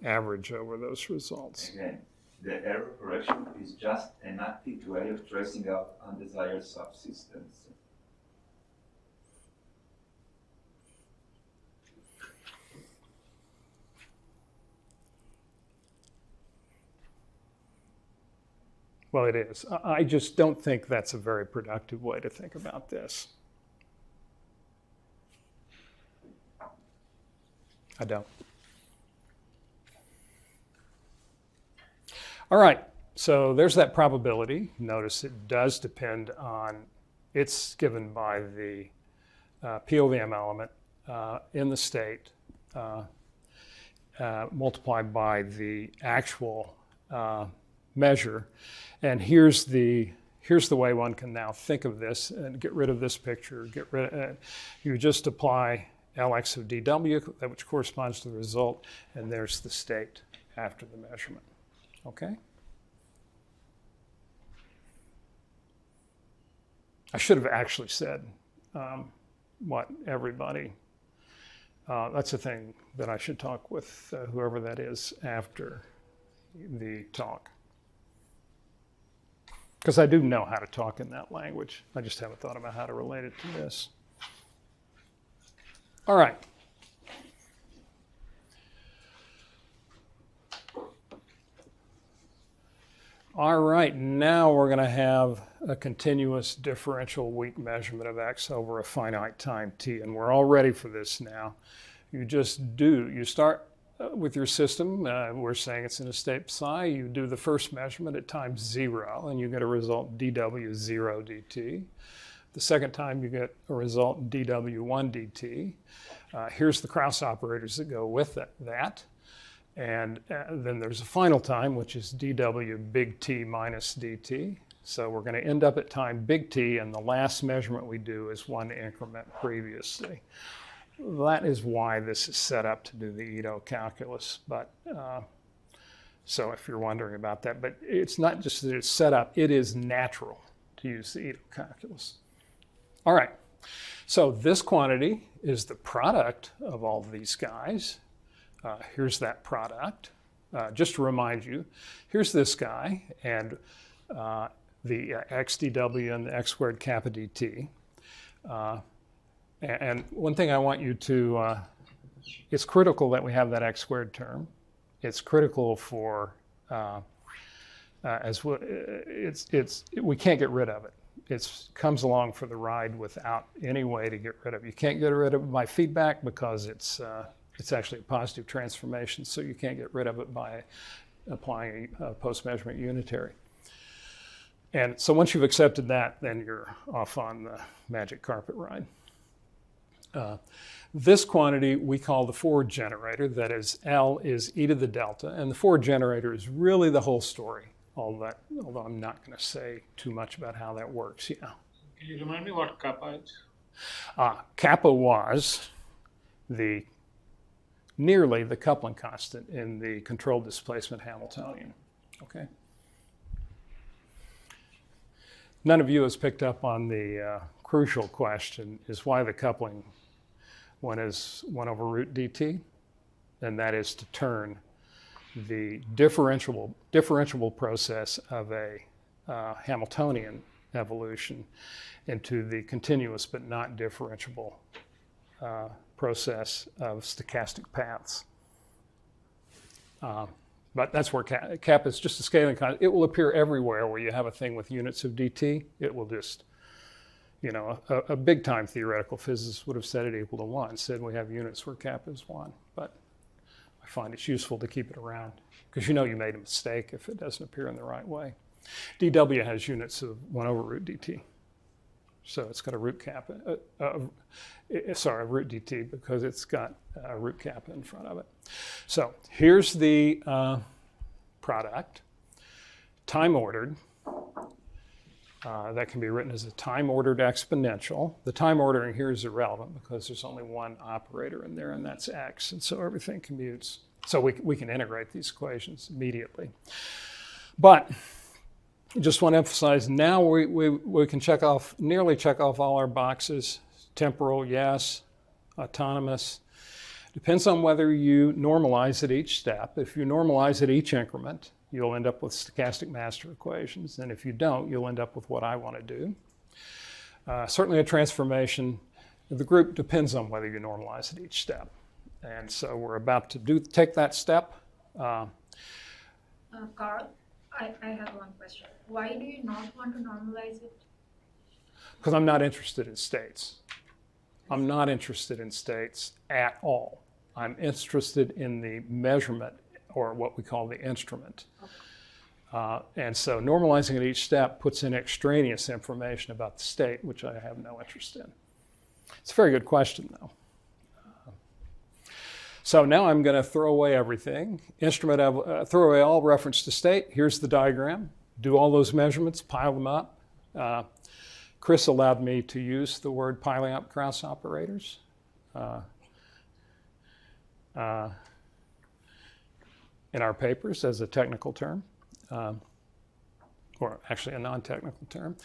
average over those results. Again, the error correction is just an active way of tracing out undesired subsystems. Well, it is. I just don't think that's a very productive way to think about this. I don't. All right, so there's that probability. Notice it does depend on, it's given by the POVM element in the state multiplied by the actual measure. And here's the way one can now think of this and get rid of this picture. You just apply Lx of dw, which corresponds to the result, and there's the state after the measurement. Okay? I should have actually said what everybody, that's the thing that I should talk with whoever that is after the talk. Because I do know how to talk in that language. I just haven't thought about how to relate it to this. All right. All right, now we're going to have a continuous differential weak measurement of x over a finite time t, and we're all ready for this now. You start with your system, we're saying it's in a state psi, you do the first measurement at time 0, and you get a result dw 0 dt. The second time you get a result dw1 dt. Here's the Kraus operators that go with that. And then there's a final time, which is dw big T minus dt. So we're going to end up at time big T, and the last measurement we do is 1 increment previously. That is why this is set up to do the Ito calculus. But so if you're wondering about that, but it's not just that it's set up, it is natural to use the Ito calculus. All right, so this quantity is the product of all of these guys. Here's that product. Just to remind you, here's this guy, and the xdw and the x squared kappa dt. And one thing I want you to, it's critical that we have that x squared term. It's critical for, as well, we can't get rid of it. It comes along for the ride without any way to get rid of it. You can't get rid of it by feedback because it's actually a positive transformation, so you can't get rid of it by applying a post-measurement unitary. And so once you've accepted that, then you're off on the magic carpet ride. This quantity we call the forward generator. That is, L is e to the delta, and the forward generator is really the whole story. Although I'm not going to say too much about how that works. Yeah. Can you remind me what kappa is? Kappa was nearly the coupling constant in the controlled displacement Hamiltonian. Okay. None of you has picked up on the crucial question: is why the coupling one is 1 over root dt, and that is to turn the differentiable process of a Hamiltonian evolution into the continuous but not differentiable process of stochastic paths. But that's where kappa is just a scaling constant. It will appear everywhere where you have a thing with units of dt. It will just, you know, a big time theoretical physicist would have set it equal to 1, said we have units where kappa is 1. But I find it's useful to keep it around because you know you made a mistake if it doesn't appear in the right way. dw has units of 1 over root dt. So it's got a root kappa, root dt, because it's got a root kappa in front of it. So here's the product, time ordered. That can be written as a time ordered exponential. The time ordering here is irrelevant because there's only one operator in there, and that's x, and so everything commutes. So we can integrate these equations immediately. But I just want to emphasize now we can nearly check off all our boxes. Temporal, yes. Autonomous. Depends on whether you normalize at each step. If you normalize at each increment, you'll end up with stochastic master equations. And if you don't, you'll end up with what I want to do. Certainly a transformation. The group depends on whether you normalize at each step. And so we're about to take that step. Carl, I have one question. Why do you not want to normalize it? Because I'm not interested in states. I'm not interested in states at all. I'm interested in the measurement, or what we call the instrument. Okay. And so normalizing at each step puts in extraneous information about the state, which I have no interest in. It's a very good question, though. So now I'm going to throw away everything. Throw away all reference to state. Here's the diagram. Do all those measurements, pile them up. Chris allowed me to use the word piling up Kraus operators. In our papers as a technical term, or actually a non-technical term.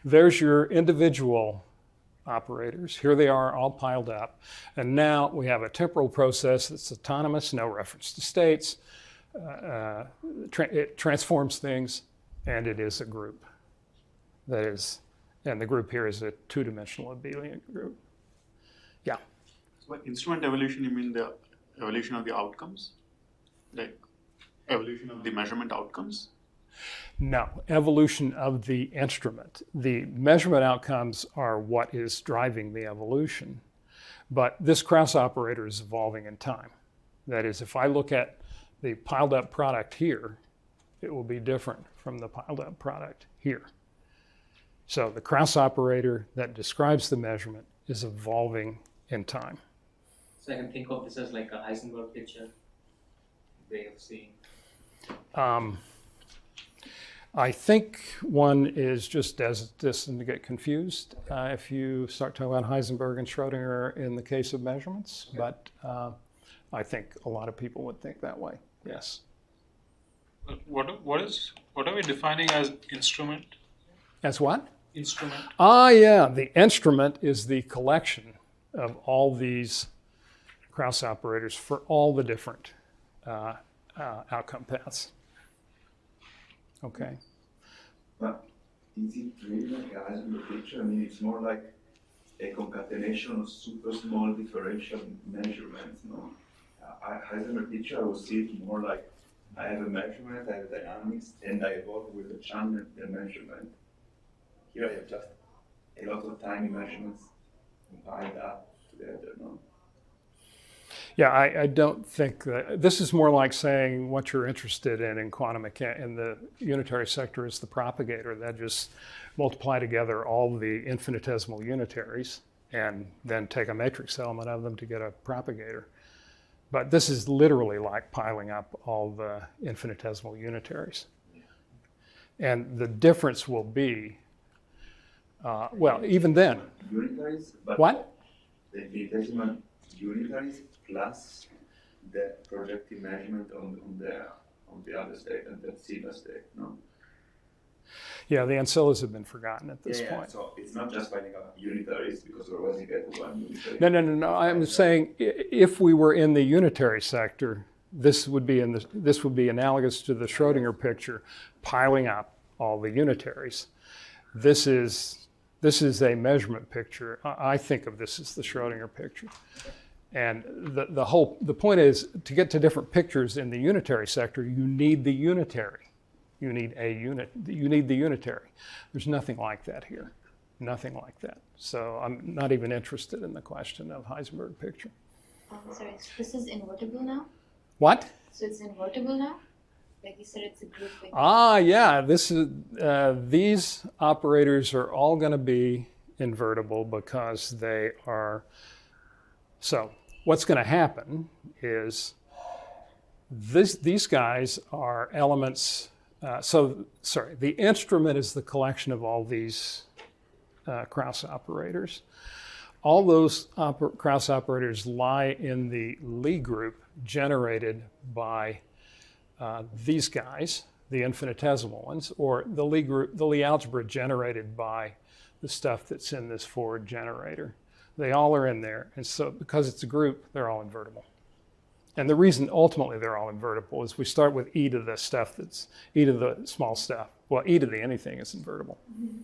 There's your individual operators. Here they are all piled up. And now we have a temporal process that's autonomous, no reference to states. It transforms things, and it is a group. That is, and the group here is a two-dimensional abelian group. Yeah? So by instrument evolution, you mean the evolution of the outcomes? Like evolution of the measurement outcomes? No, evolution of the instrument. The measurement outcomes are what is driving the evolution. But this Kraus operator is evolving in time. That is, if I look at the piled up product here, it will be different from the piled up product here. So the Kraus operator that describes the measurement is evolving in time. So I can think of this as like a Heisenberg picture way of seeing. I think one is just destined to get confused if you start talking about Heisenberg and Schrodinger in the case of measurements, but I think a lot of people would think that way, yes. What are we defining as instrument? As what? Instrument. Yeah, the instrument is the collection of all these Kraus operators for all the different outcome paths. Okay. But is it really like a Heisenberg picture? I mean, it's more like a concatenation of super small differential measurements, no? Heisenberg picture, I would see it more like I have a measurement, I have dynamics, and I evolve with the channel the measurement. Here I have just a lot of tiny measurements compiled up together, no? Yeah, I don't think that this is more like saying what you're interested in quantum mechanics in the unitary sector is the propagator. That just multiply together all the infinitesimal unitaries and then take a matrix element of them to get a propagator. But this is literally like piling up all the infinitesimal unitaries. And the difference will be, well, even then. Unitaries? But what? The infinitesimal unitaries plus the projective measurement on the other state and the sigma state, no? Yeah, the ancillas have been forgotten at this point. So it's not just finding out unitaries because otherwise you get one unitary. No. I'm saying if we were in the unitary sector, this would be analogous to the Schrodinger picture, piling up all the unitaries. This is a measurement picture. I think of this as the Schrodinger picture. And the point is, to get to different pictures in the unitary sector, you need the unitary. You need the unitary. There's nothing like that here. Nothing like that. So I'm not even interested in the question of Heisenberg picture. Sorry, so this is invertible now? What? So it's invertible now? Like you said, it's a group. Yeah. This is these operators are all going to be invertible because they are. So what's going to happen is these guys are elements. The instrument is the collection of all these Kraus operators. All those Kraus operators lie in the Lie group generated by these guys, the infinitesimal ones, or the Lie group, the Lie algebra generated by the stuff that's in this forward generator. They all are in there, and so because it's a group, they're all invertible. And the reason ultimately they're all invertible is we start with e to the stuff that's e to the small stuff. Well, e to the anything is invertible. Mm-hmm.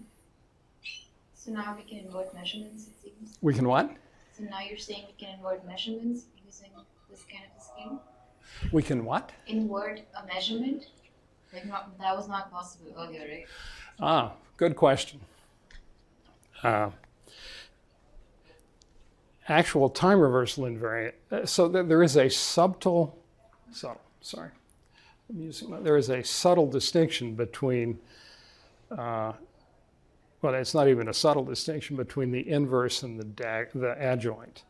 So now we can invert measurements, it seems. We can what? So now you're saying we can invert measurements using this kind of a scheme? We can what? Invert a measurement? Like that was not possible earlier, right? Good question. Actual time reversal invariant. So there is a there is a subtle distinction between, well, it's not even a subtle distinction between the inverse and the adjoint.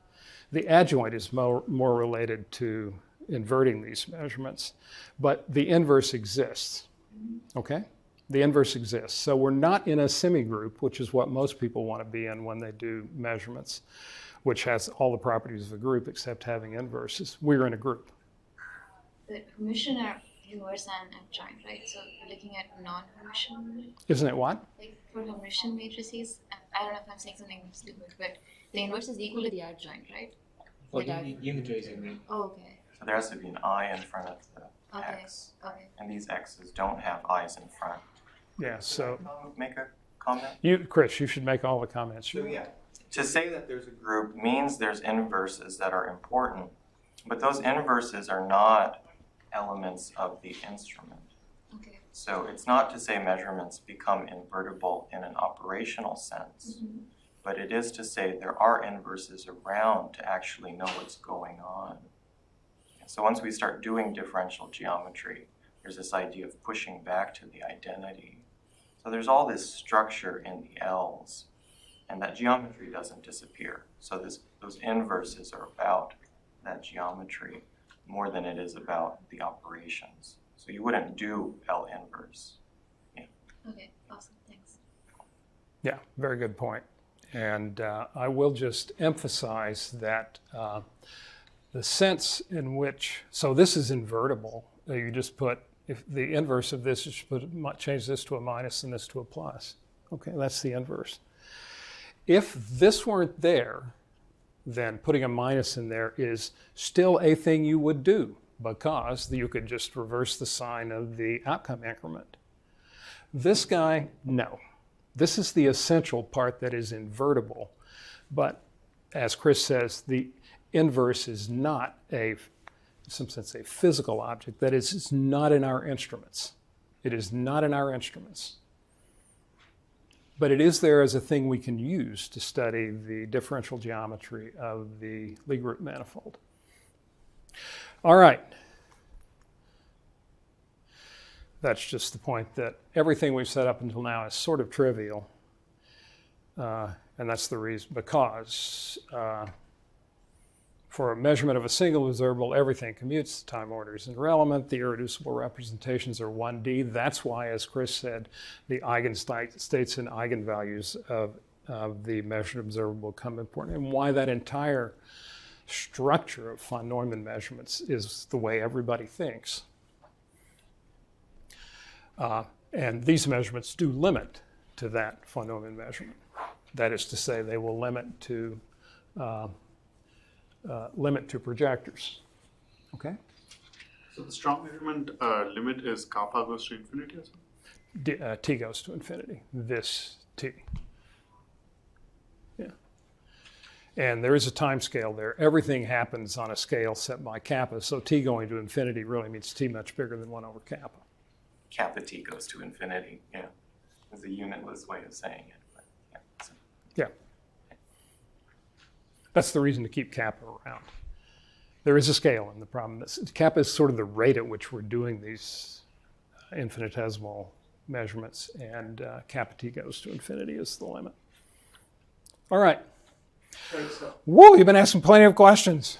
The adjoint is more related to inverting these measurements, but the inverse exists, okay? The inverse exists. So we're not in a semigroup, which is what most people want to be in when they do measurements, which has all the properties of a group except having inverses. We're in a group. But Hermitian are inverse and adjoint, right? So we're looking at non-Hermitian. Isn't it what? Like for Hermitian matrices, I don't know if I'm saying something stupid, but the inverse is equal to the adjoint, right? For unitaries, I mean. Oh, okay. So there has to be an I in front of the X. Okay. And these X's don't have I's in front. Yeah, so. Make a comment? Chris, you should make all the comments. So yeah, to say that there's a group means there's inverses that are important, but those inverses are not elements of the instrument. Okay. So it's not to say measurements become invertible in an operational sense, but it is to say there are inverses around to actually know what's going on. So once we start doing differential geometry, there's this idea of pushing back to the identity. So there's all this structure in the L's, and that geometry doesn't disappear. So those inverses are about that geometry more than it is about the operations. So you wouldn't do L inverse Okay, awesome, thanks. Yeah, very good point. And I will just emphasize that the sense in which, so this is invertible. You just put, if the inverse of this is change this to a minus and this to a plus. Okay, that's the inverse. If this weren't there, then putting a minus in there is still a thing you would do, because you could just reverse the sign of the outcome increment. This guy, no. This is the essential part that is invertible. But as Chris says, the inverse is not in some sense a physical object. That is, it's not in our instruments. It is not in our instruments. But it is there as a thing we can use to study the differential geometry of the Lie group manifold. All right. That's just the point that everything we've set up until now is sort of trivial. And that's the reason, because for a measurement of a single observable, everything commutes, the time order is irrelevant, the irreducible representations are 1D. That's why, as Chris said, the eigenstates and eigenvalues of the measured observable become important, and why that entire structure of von Neumann measurements is the way everybody thinks. And these measurements do limit to that von Neumann measurement. That is to say, they will limit to projectors. Okay? So the strong measurement limit is kappa goes to infinity or something? T goes to infinity, this T. Yeah. And there is a time scale there. Everything happens on a scale set by kappa, so T going to infinity really means T much bigger than 1 over kappa. Kappa T goes to infinity, yeah. It's a unitless way of saying it. But yeah, so. Yeah. That's the reason to keep kappa around. There is a scale, and the problem is kappa is sort of the rate at which we're doing these infinitesimal measurements, and kappa T goes to infinity is the limit. All right. So, Whoa, you've been asking plenty of questions.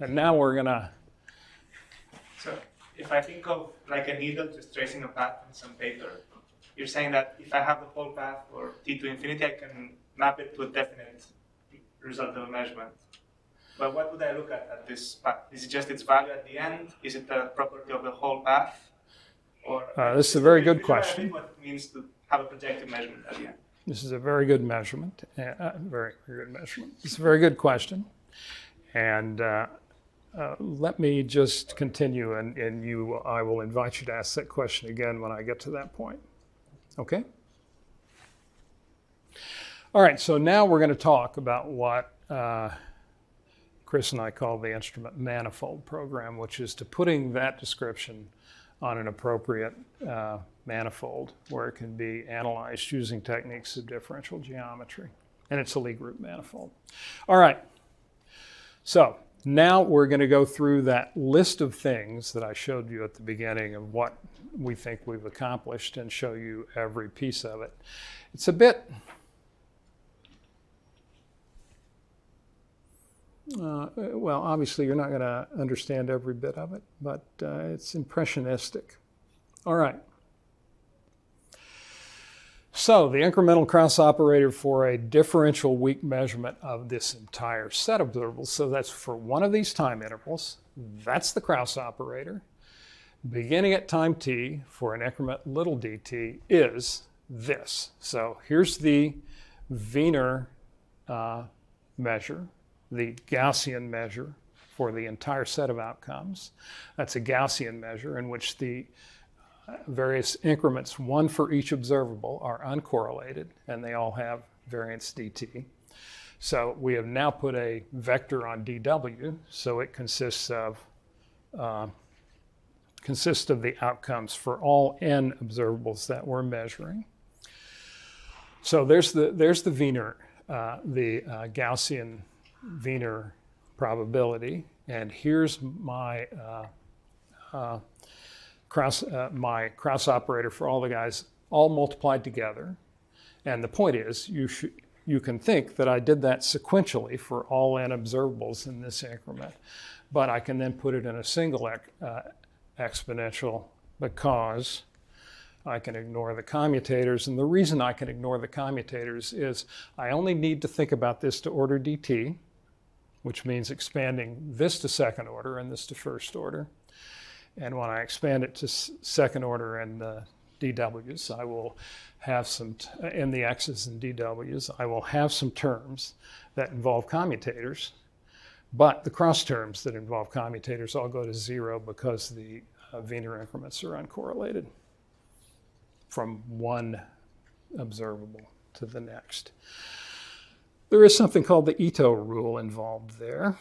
And now we're going to... so if I think of like a needle just tracing a path on some paper, you're saying that if I have the whole path for T to infinity, I can map it to a definite result of a measurement. But what would I look at this path? Is it just its value at the end? Is it the property of the whole path? Or this is a very good question. What it means to have a projective measurement at the end? This is a very good measurement. Very good measurement. It's a very good question. And let me just continue, and I will invite you to ask that question again when I get to that point. Okay? All right, so now we're going to talk about what Chris and I call the Instrument Manifold Program, which is to putting that description on an appropriate manifold where it can be analyzed using techniques of differential geometry. And it's a Lie group manifold. All right, so now we're going to go through that list of things that I showed you at the beginning of what we think we've accomplished and show you every piece of it. It's a bit... well, obviously you're not going to understand every bit of it, but it's impressionistic. All right. So the incremental Kraus operator for a differential weak measurement of this entire set of observables. So that's for one of these time intervals. That's the Kraus operator. Beginning at time t for an increment little dt is this. So here's the Wiener measure, the Gaussian measure for the entire set of outcomes. That's a Gaussian measure in which the various increments, one for each observable, are uncorrelated, and they all have variance dt. So we have now put a vector on dw, so it consists of the outcomes for all n observables that we're measuring. So there's the Wiener, the Gaussian Wiener probability, and here's my Kraus operator for all the guys, all multiplied together. And the point is, you can think that I did that sequentially for all n observables in this increment, but I can then put it in a single exponential because I can ignore the commutators. And the reason I can ignore the commutators is I only need to think about this to order dt, which means expanding this to second order and this to first order. And when I expand it to second order and dw's, I will have some, in the x's and dw's, I will have some terms that involve commutators, but the cross terms that involve commutators all go to 0 because the Wiener increments are uncorrelated from one observable to the next. There is something called the Ito rule involved there,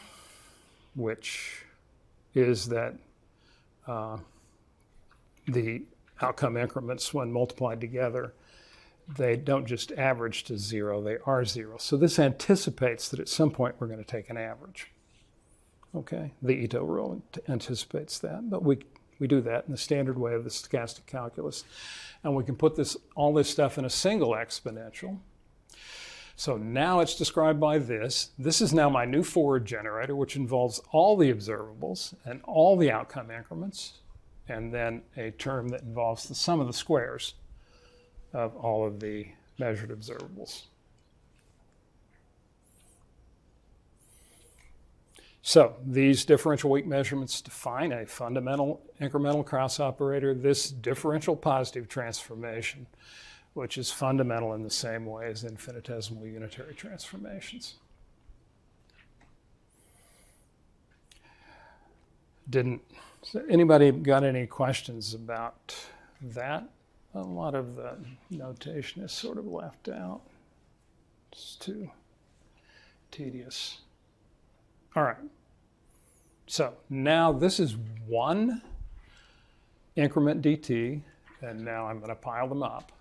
which is that the outcome increments, when multiplied together, they don't just average to 0, they are 0. So this anticipates that at some point we're going to take an average. Okay, the Ito rule anticipates that, but we do that in the standard way of the stochastic calculus. And we can put all this stuff in a single exponential. So now it's described by this. This is now my new forward generator, which involves all the observables and all the outcome increments, and then a term that involves the sum of the squares of all of the measured observables. So these differential weak measurements define a fundamental incremental Kraus operator, this differential positive transformation, which is fundamental in the same way as infinitesimal unitary transformations. Anybody got any questions about that? A lot of the notation is sort of left out. It's too tedious. All right. So now this is one increment dt, and now I'm going to pile them up.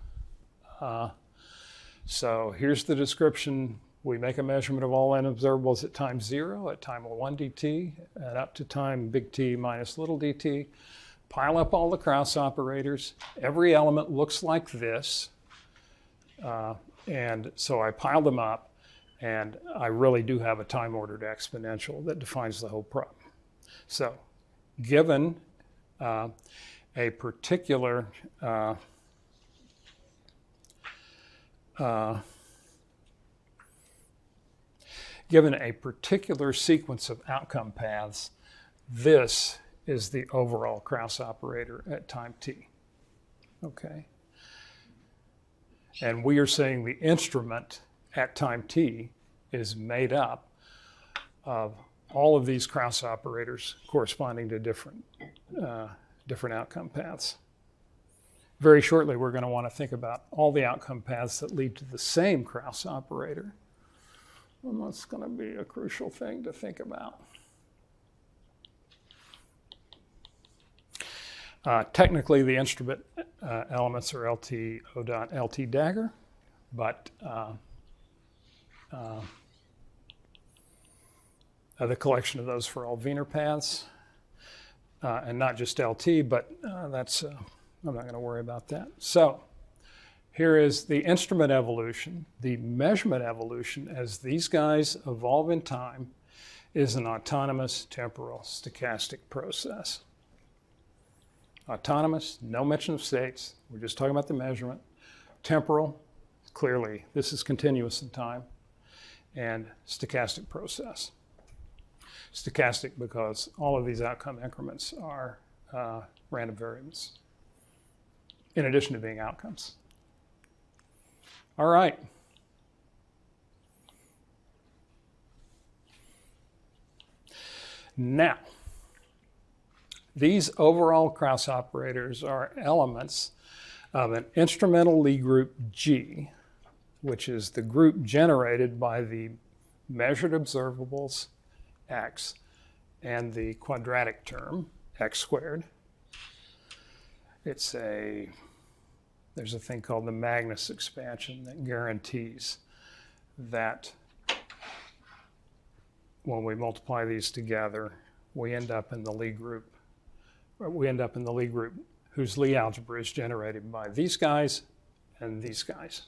So here's the description. We make a measurement of all n observables at time 0, at time 1 dt, and up to time big T minus little dt. Pile up all the Kraus operators. Every element looks like this. And so I pile them up, and I really do have a time-ordered exponential that defines the whole problem. So given a particular sequence of outcome paths, this is the overall Kraus operator at time t. Okay? And we are saying the instrument at time t is made up of all of these Kraus operators corresponding to different outcome paths. Very shortly, we're going to want to think about all the outcome paths that lead to the same Kraus operator. And that's going to be a crucial thing to think about. Technically, the instrument elements are LT O dot LT dagger, but the collection of those for all Wiener paths, and not just LT, but that's, I'm not going to worry about that. So here is the instrument evolution. The measurement evolution, as these guys evolve in time, is an autonomous temporal stochastic process. Autonomous, no mention of states. We're just talking about the measurement. Temporal, clearly, this is continuous in time. And stochastic process. Stochastic because all of these outcome increments are random variables, in addition to being outcomes. All right. Now, these overall Kraus operators are elements of an instrumental Lie group G, which is the group generated by the measured observables x and the quadratic term x squared. There's a thing called the Magnus expansion that guarantees that when we multiply these together, we end up in the Lie group. We end up in the Lie group whose Lie algebra is generated by these guys and these guys.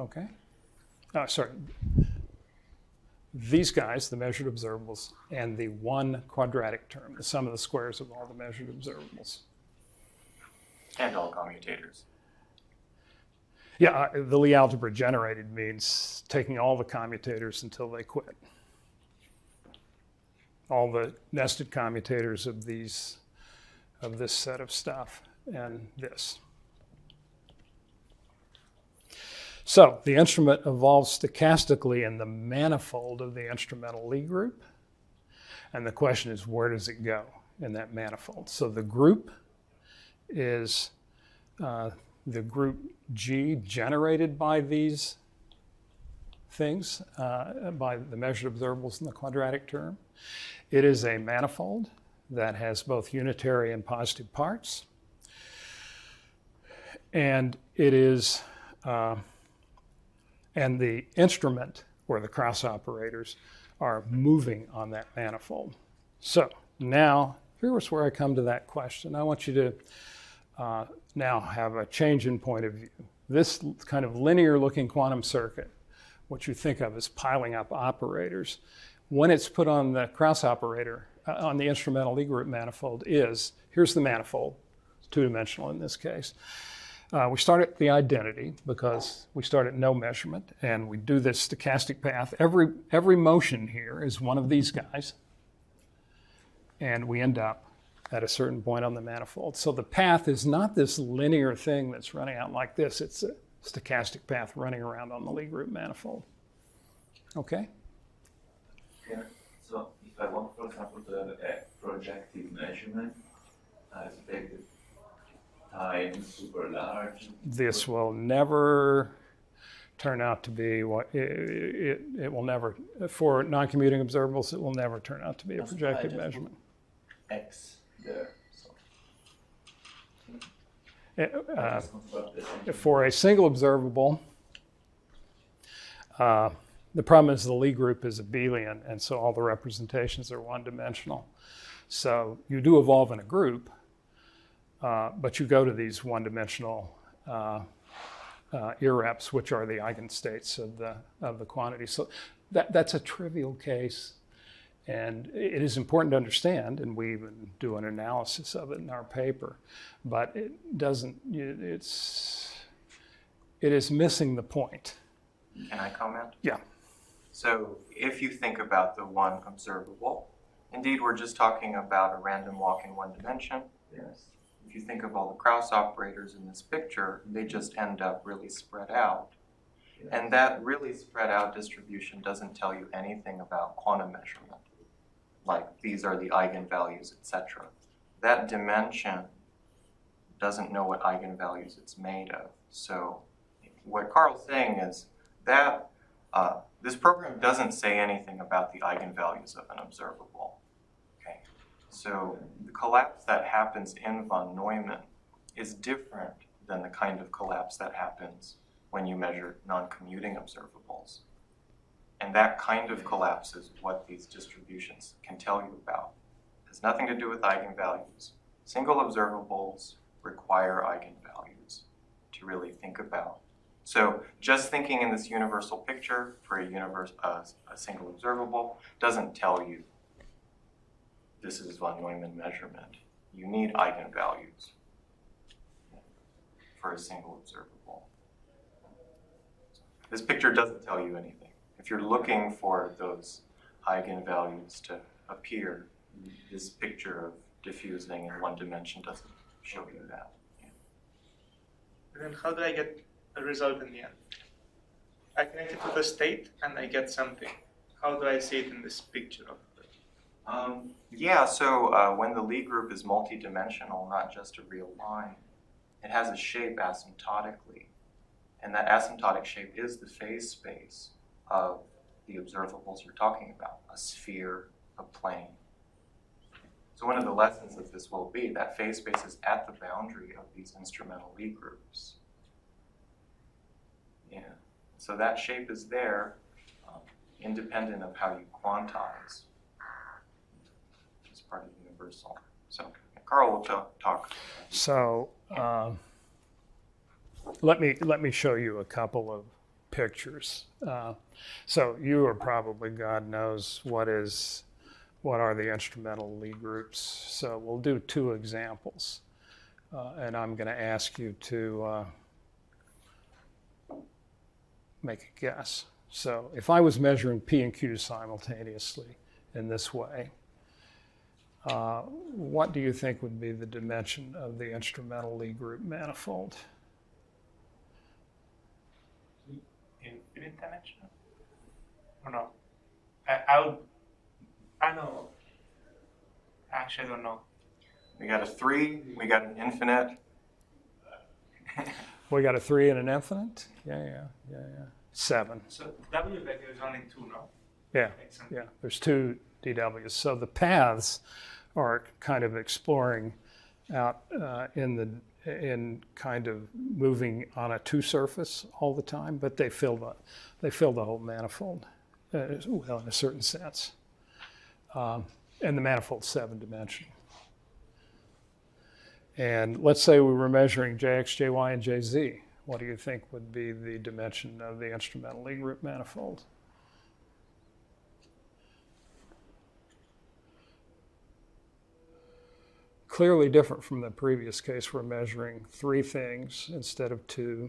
Okay? These guys, the measured observables, and the one quadratic term, the sum of the squares of all the measured observables. And all commutators. Yeah, the Lie algebra generated means taking all the commutators until they quit. All the nested commutators of this set of stuff and this. So the instrument evolves stochastically in the manifold of the instrumental Lie group. And the question is, where does it go in that manifold? So the group is the group G generated by these things, by the measured observables in the quadratic term. It is a manifold that has both unitary and positive parts. And it is, and the instrument, or the Kraus operators, are moving on that manifold. So now, here's where I come to that question. I want you to now have a change in point of view. This kind of linear looking quantum circuit, what you think of as piling up operators, when it's put on the Kraus operator, on the instrumental Lie group manifold here's the manifold, it's two-dimensional in this case. We start at the identity because we start at no measurement, and we do this stochastic path. Every motion here is one of these guys, and we end up at a certain point on the manifold. So the path is not this linear thing that's running out like this. It's a stochastic path running around on the Lie group manifold. Okay? Yeah. So if I want, for example, to have a projective measurement, I take the time super large. This will never turn out to be what it will never, for non-commuting observables, it will never turn out to be a projective measurement. X there. So. For a single observable, the problem is the Lie group is abelian, and so all the representations are one-dimensional. So you do evolve in a group, but you go to these one-dimensional irreps, which are the eigenstates of the quantity. So that's a trivial case, and it is important to understand, and we even do an analysis of it in our paper, but it doesn't. It is missing the point. Can I comment? Yeah. So if you think about the one observable, indeed we're just talking about a random walk in one dimension. Yes. If you think of all the Kraus operators in this picture, they just end up really spread out. Yes. And that really spread out distribution doesn't tell you anything about quantum measurement. Like these are the eigenvalues, etc. That dimension doesn't know what eigenvalues it's made of. So what Carl's saying is that this program doesn't say anything about the eigenvalues of an observable. Okay, so the collapse that happens in von Neumann is different than the kind of collapse that happens when you measure non-commuting observables. And that kind of collapse is what these distributions can tell you about. It has nothing to do with eigenvalues. Single observables require eigenvalues to really think about. So just thinking in this universal picture for a single observable doesn't tell you this is von Neumann measurement. You need eigenvalues for a single observable. This picture doesn't tell you anything. If you're looking for those eigenvalues to appear, this picture of diffusing in one dimension doesn't show you that. Yeah. And then how do I get a result in the end? I connect it to the state and I get something. How do I see it in this picture of it? Yeah, so when the Lie group is multidimensional, not just a real line, it has a shape asymptotically. And that asymptotic shape is the phase space of the observables you're talking about, a sphere, a plane. So one of the lessons of this will be that phase space is at the boundary of these instrumental Lie groups. Yeah, so that shape is there, independent of how you quantize. It's part of the universal. So Carl will talk. So let me show you a couple of pictures. So you are probably, God knows what are the instrumental Lie groups. So we'll do two examples, and I'm going to ask you to make a guess. So if I was measuring P and Q simultaneously in this way, what do you think would be the dimension of the instrumental Lie group manifold? Infinite dimensional? Or no? I know. Actually, I don't know. We got a 3, we got an infinite. We got a 3 and an infinite? Yeah. 7. So W vector is only 2, no? Yeah. There's 2 DWs. So the paths are kind of exploring out in kind of moving on a 2 surface all the time, but they fill the whole manifold, well, in a certain sense. And the manifold's 7-dimensional. And let's say we were measuring JX, JY, and JZ. What do you think would be the dimension of the instrumental Lie group manifold? Clearly different from the previous case. We're measuring 3 things instead of 2.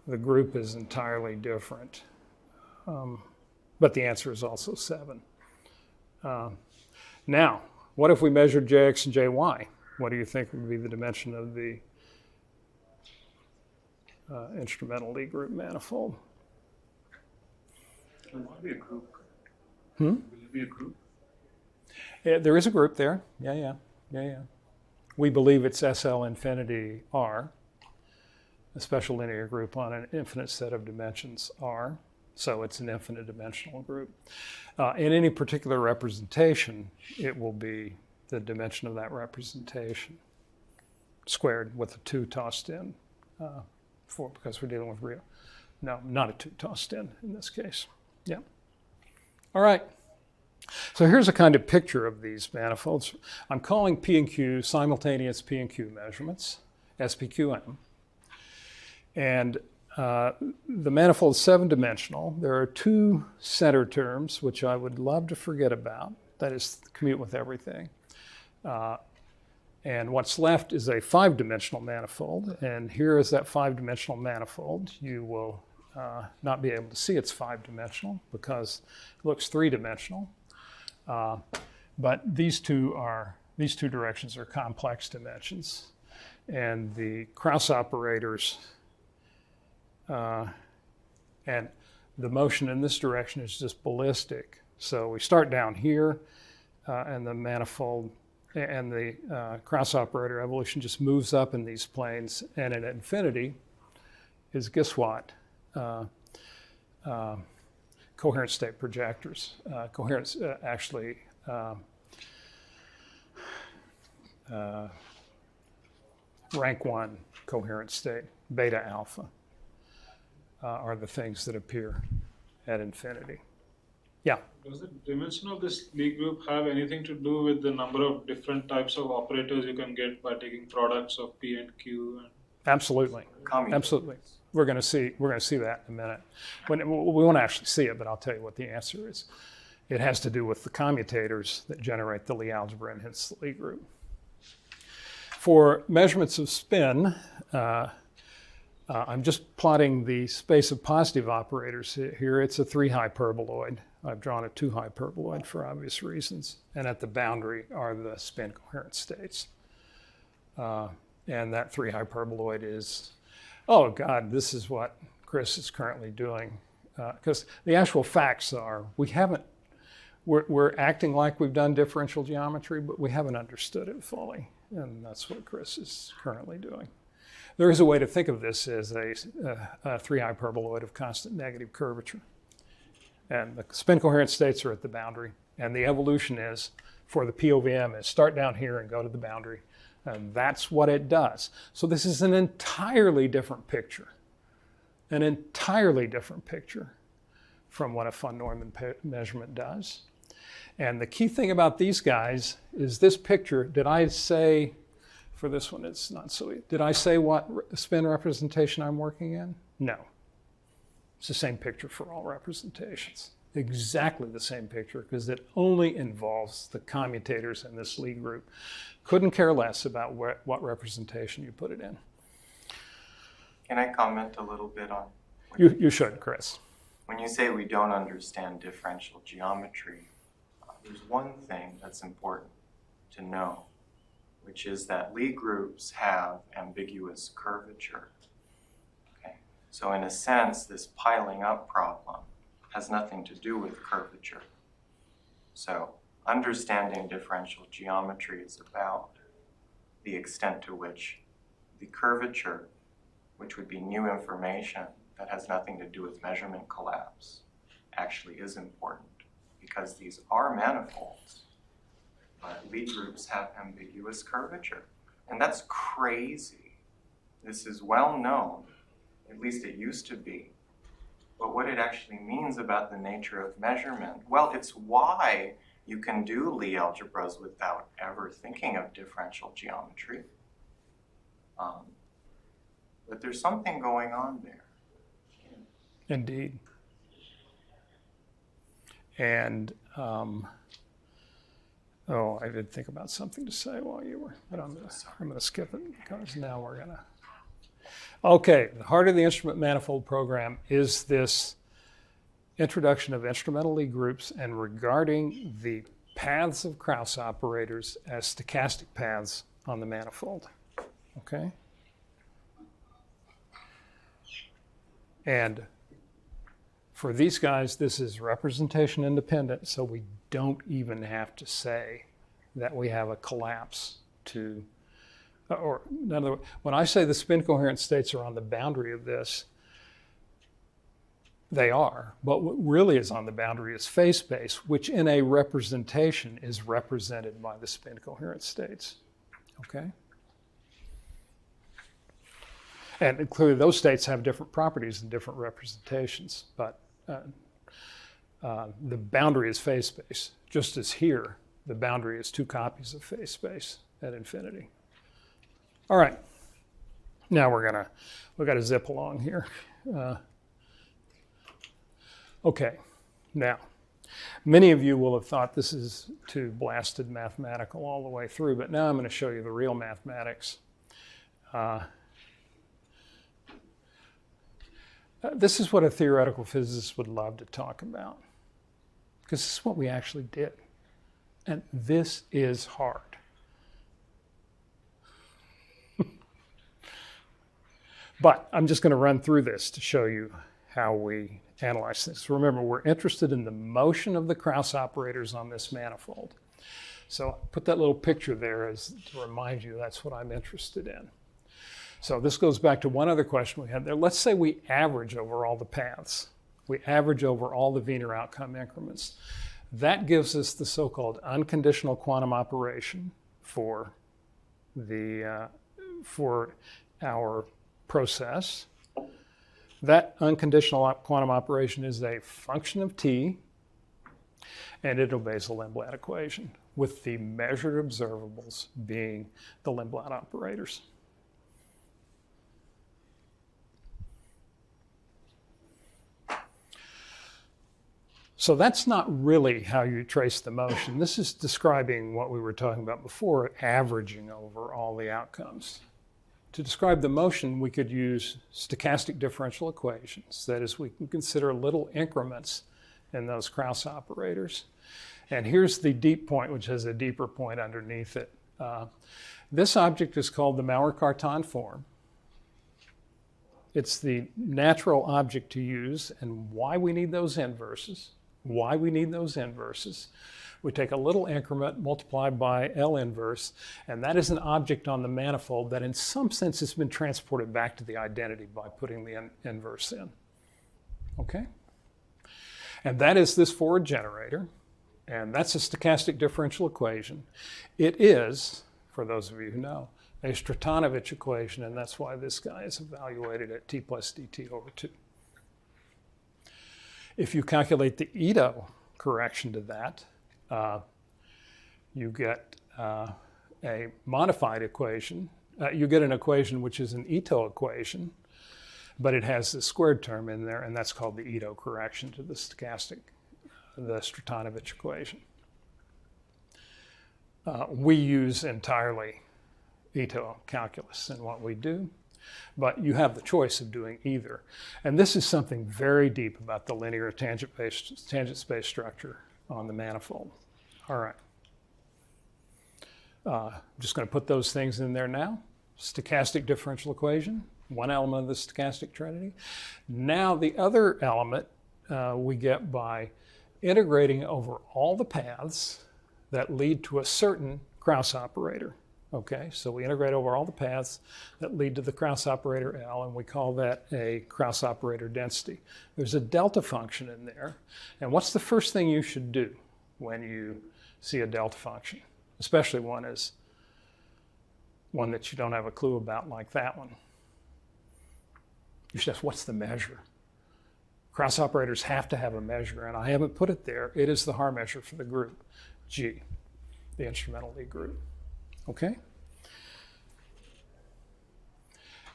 The group is entirely different. But the answer is also 7. Now, what if we measured JX and JY? What do you think would be the dimension of the instrumental Lie group manifold? Will it be a group? Hmm? Will it be a group? Yeah, there is a group there. Yeah. We believe it's SL infinity R, a special linear group on an infinite set of dimensions R. So it's an infinite dimensional group. In any particular representation, it will be the dimension of that representation squared with a 2 tossed in, because we're dealing with real. No, not a 2 tossed in this case. Yeah. All right. So here's a kind of picture of these manifolds. I'm calling P and Q simultaneous P and Q measurements, SPQM. And the manifold is 7-dimensional. There are 2 center terms, which I would love to forget about. That is, commute with everything. And what's left is a 5-dimensional manifold. And here is that 5-dimensional manifold. You will not be able to see it's 5-dimensional because it looks 3-dimensional. But these two directions are complex dimensions. And the Kraus operators and the motion in this direction is just ballistic. So we start down here, and the manifold and the Kraus operator evolution just moves up in these planes, and at infinity is, guess what? Coherent state projectors. Coherent actually rank 1 coherent state, beta alpha, are the things that appear at infinity. Yeah? Does the dimension of this Lie group have anything to do with the number of different types of operators you can get by taking products of P and Q? Absolutely. Absolutely. We're going to see that in a minute. We won't actually see it, but I'll tell you what the answer is. It has to do with the commutators that generate the Lie algebra and hence the Lie group. For measurements of spin, I'm just plotting the space of positive operators here. It's a 3-hyperboloid. I've drawn a 2-hyperboloid for obvious reasons. And at the boundary are the spin coherent states. And that 3-hyperboloid is, oh God, this is what Chris is currently doing. Because the actual facts are, we're acting like we've done differential geometry, but we haven't understood it fully. And that's what Chris is currently doing. There is a way to think of this as a 3-hyperboloid of constant negative curvature. And the spin coherent states are at the boundary. And the evolution is, for the POVM, is start down here and go to the boundary. And that's what it does. So this is an entirely different picture. An entirely different picture from what a von Neumann measurement does. And the key thing about these guys is this picture. Did I say, for this one it's not so easy, did I say what spin representation I'm working in? No. It's the same picture for all representations. Exactly the same picture, because it only involves the commutators in this Lie group. Couldn't care less about what representation you put it in. Can I comment a little bit on? You should, Chris. When you say we don't understand differential geometry, there's one thing that's important to know, which is that Lie groups have ambiguous curvature. Okay? So in a sense, this piling up problem has nothing to do with curvature. So understanding differential geometry is about the extent to which the curvature, which would be new information that has nothing to do with measurement collapse, actually is important, because these are manifolds, but Lie groups have ambiguous curvature. And that's crazy. This is well known, at least it used to be. But what it actually means about the nature of measurement, well, it's why you can do Lie algebras without ever thinking of differential geometry. But there's something going on there. Indeed. And, oh, I did think about something to say while you were, but I'm going to skip it because now we're going to. Okay, the heart of the instrument manifold program is this introduction of instrumental Lie groups and regarding the paths of Kraus operators as stochastic paths on the manifold. Okay? And for these guys, this is representation independent, so we don't even have to say that we have a collapse to, or in other words, when I say the spin coherent states are on the boundary of this, they are, but what really is on the boundary is phase space, which in a representation is represented by the spin coherent states, okay? And clearly those states have different properties and different representations, but the boundary is phase space, just as here, the boundary is two copies of phase space at infinity. All right, now we've got to zip along here. Okay, now, many of you will have thought this is too blasted mathematical all the way through, but now I'm going to show you the real mathematics. This is what a theoretical physicist would love to talk about, because this is what we actually did. And this is hard. But I'm just going to run through this to show you how we analyze this. Remember, we're interested in the motion of the Kraus operators on this manifold. So put that little picture there as to remind you that's what I'm interested in. So this goes back to one other question we had there. Let's say we average over all the paths. We average over all the Wiener outcome increments. That gives us the so-called unconditional quantum operation for our process. That unconditional quantum operation is a function of t, and it obeys the Lindblad equation, with the measured observables being the Lindblad operators. So that's not really how you trace the motion. This is describing what we were talking about before, averaging over all the outcomes. To describe the motion, we could use stochastic differential equations. That is, we can consider little increments in those Kraus operators. And here's the deep point, which has a deeper point underneath it. This object is called the Maurer-Cartan form. It's the natural object to use, and why we need those inverses. We take a little increment, multiply by L inverse, and that is an object on the manifold that in some sense has been transported back to the identity by putting the inverse in. Okay? And that is this forward generator, and that's a stochastic differential equation. It is, for those of you who know, a Stratonovich equation, and that's why this guy is evaluated at t plus dt over 2. If you calculate the Ito correction to that, you get a modified equation. You get an equation which is an Ito equation, but it has the squared term in there, and that's called the Ito correction to the stochastic, the Stratonovich equation. We use entirely Ito calculus in what we do. But you have the choice of doing either. And this is something very deep about the linear tangent space structure on the manifold. All right. I'm just going to put those things in there now. Stochastic differential equation, one element of the stochastic trinity. Now the other element we get by integrating over all the paths that lead to a certain Kraus operator. Okay, so we integrate over all the paths that lead to the Kraus operator L, and we call that a Kraus operator density. There's a delta function in there, and what's the first thing you should do when you see a delta function? Especially one that you don't have a clue about, like that one. You should ask, what's the measure? Kraus operators have to have a measure, and I haven't put it there. It is the Haar measure for the group, G, the instrumental Lie group. Okay?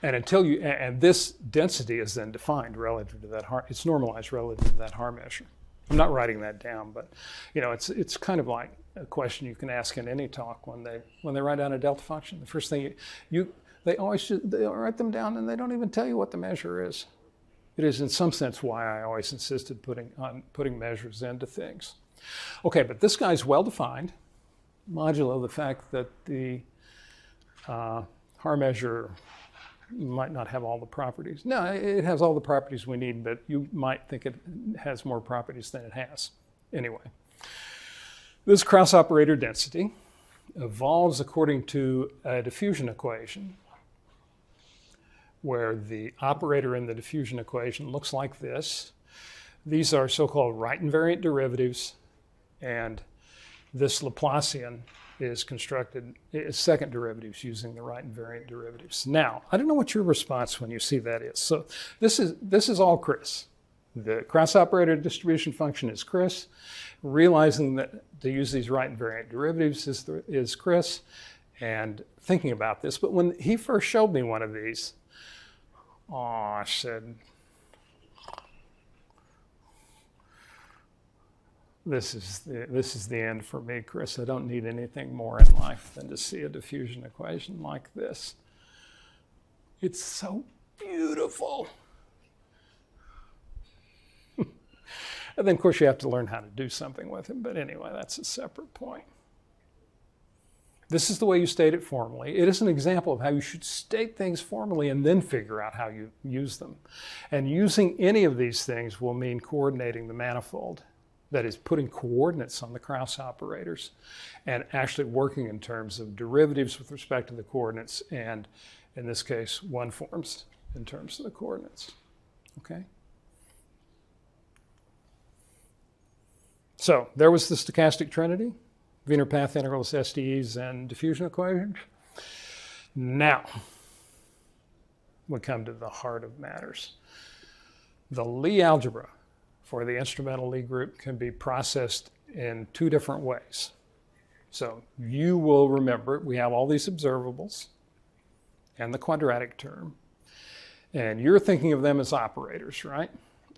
And until you, and this density is then defined relative to that Haar, it's normalized relative to that Haar measure. I'm not writing that down, but you know, it's kind of like a question you can ask in any talk when they write down a delta function. The first thing they write them down and they don't even tell you what the measure is. It is in some sense why I always insisted putting measures into things. Okay, but this guy's well defined, modulo the fact that the Haar measure might not have all the properties. No, it has all the properties we need, but you might think it has more properties than it has. Anyway, this Kraus operator density evolves according to a diffusion equation where the operator in the diffusion equation looks like this. These are so-called right invariant derivatives, and this Laplacian is constructed as second derivatives using the right invariant derivatives. Now, I don't know what your response when you see that is. So this is all Chris. The Kraus operator distribution function is Chris. Realizing that to use these right invariant derivatives is Chris, and thinking about this. But when he first showed me one of these, I said, this is the end for me, Chris. I don't need anything more in life than to see a diffusion equation like this. It's so beautiful. And then, of course, you have to learn how to do something with it. But anyway, that's a separate point. This is the way you state it formally. It is an example of how you should state things formally and then figure out how you use them. And using any of these things will mean coordinating the manifold. That is, putting coordinates on the Kraus operators and actually working in terms of derivatives with respect to the coordinates, and in this case, one forms in terms of the coordinates. Okay? So there was the stochastic trinity, Wiener path integrals, SDEs, and diffusion equations. Now, we come to the heart of matters. The Lie algebra for the instrumental Lie group can be processed in two different ways. So you will remember we have all these observables and the quadratic term, and you're thinking of them as operators, right?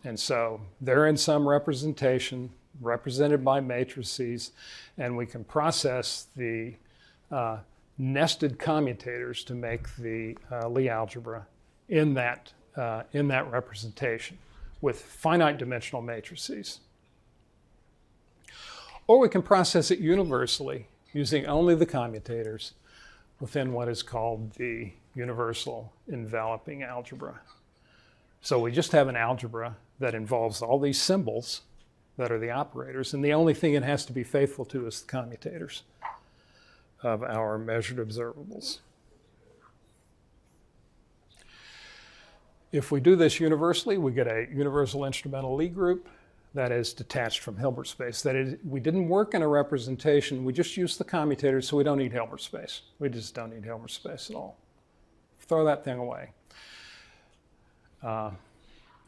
And so they're in some representation represented by matrices, and we can process the nested commutators to make the Lie algebra in that representation with finite dimensional matrices. Or we can process it universally using only the commutators within what is called the universal enveloping algebra. So we just have an algebra that involves all these symbols that are the operators, and the only thing it has to be faithful to is the commutators of our measured observables. If we do this universally, we get a universal instrumental Lie group that is detached from Hilbert space. That is, we didn't work in a representation, we just used the commutators, so we don't need Hilbert space. We just don't need Hilbert space at all. Throw that thing away.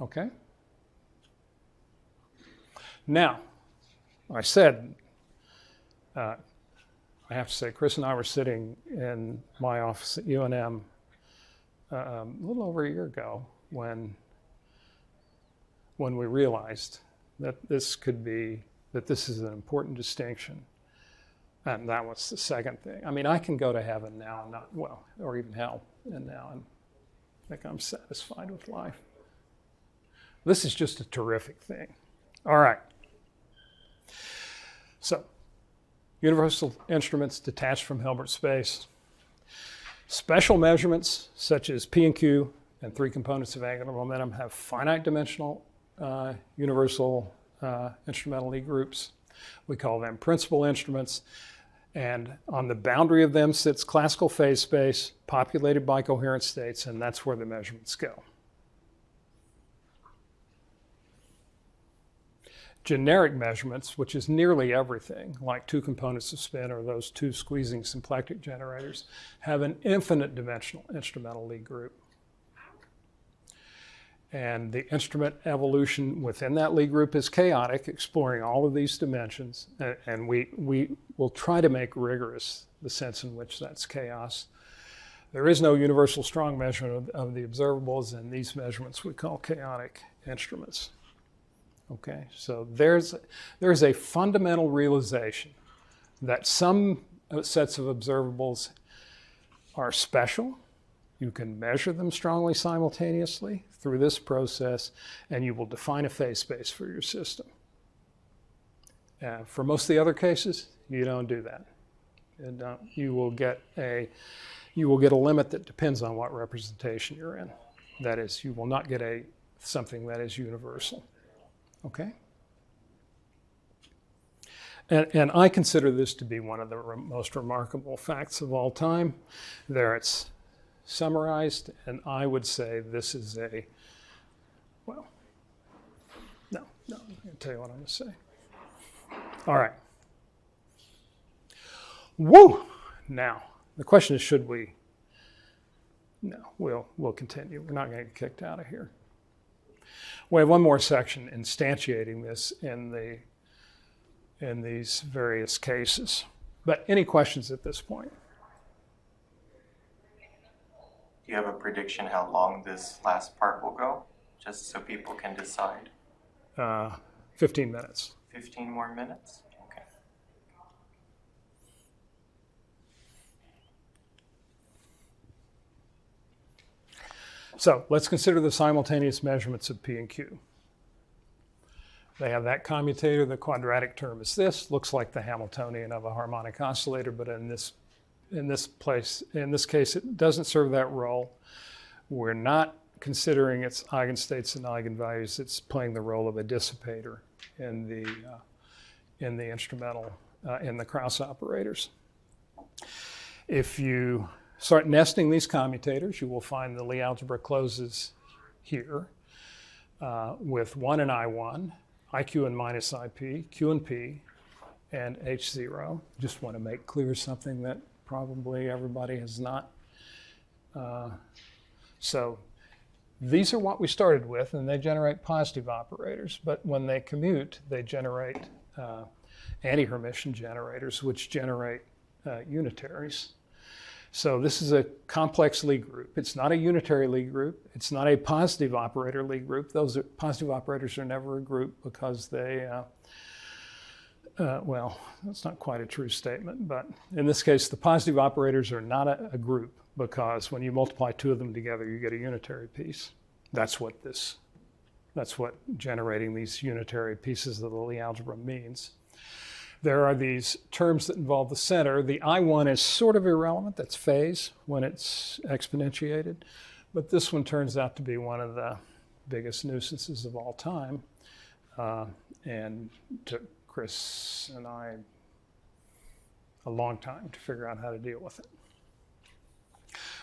Okay? Now, I said, I have to say, Chris and I were sitting in my office at UNM a little over a year ago when we realized that this is an important distinction. And that was the second thing. I mean, I can go to heaven now and not, well, or even hell, and now I think I'm satisfied with life. This is just a terrific thing. All right. So, universal instruments detached from Hilbert space. Special measurements, such as P and Q and 3 components of angular momentum, have finite dimensional universal instrumental Lie groups. We call them principal instruments. And on the boundary of them sits classical phase space, populated by coherent states, and that's where the measurements go. Generic measurements, which is nearly everything, like 2 components of spin or those 2 squeezing symplectic generators, have an infinite dimensional instrumental Lie group. And the instrument evolution within that Lie group is chaotic, exploring all of these dimensions. And we will try to make rigorous the sense in which that's chaos. There is no universal strong measurement of the observables, and these measurements we call chaotic instruments. Okay, so there's a fundamental realization that some sets of observables are special. You can measure them strongly simultaneously through this process, and you will define a phase space for your system. For most of the other cases, you don't do that. And, you will get a limit that depends on what representation you're in. That is, you will not get something that is universal. Okay? And I consider this to be one of the most remarkable facts of all time. There it's summarized, and I would say this is I'm going to tell you what I'm going to say. All right. Woo! Now, the question is, should we? No, we'll continue. We're not going to get kicked out of here. We have one more section instantiating this in these various cases. But any questions at this point? Do you have a prediction how long this last part will go? Just so people can decide. 15 minutes. 15 more minutes? Okay. So let's consider the simultaneous measurements of P and Q. They have that commutator. The quadratic term is this. Looks like the Hamiltonian of a harmonic oscillator, but in this case, it doesn't serve that role. We're not considering its eigenstates and eigenvalues. It's playing the role of a dissipator in the instrumental, in the Kraus operators. If you start nesting these commutators, you will find the Lie algebra closes here with 1 and I1, IQ and minus IP, Q and P, and H0. Just want to make clear something that probably everybody has not. So these are what we started with, and they generate positive operators. But when they commute, they generate anti-Hermitian generators, which generate unitaries. So this is a complex Lie group. It's not a unitary Lie group. It's not a positive operator Lie group. Positive operators are never a group because they, well, that's not quite a true statement, but in this case, the positive operators are not a group because when you multiply 2 of them together, you get a unitary piece. That's what generating these unitary pieces of the Lie algebra means. There are these terms that involve the center. The I1 is sort of irrelevant. That's phase when it's exponentiated. But this one turns out to be one of the biggest nuisances of all time. And took Chris and I a long time to figure out how to deal with it.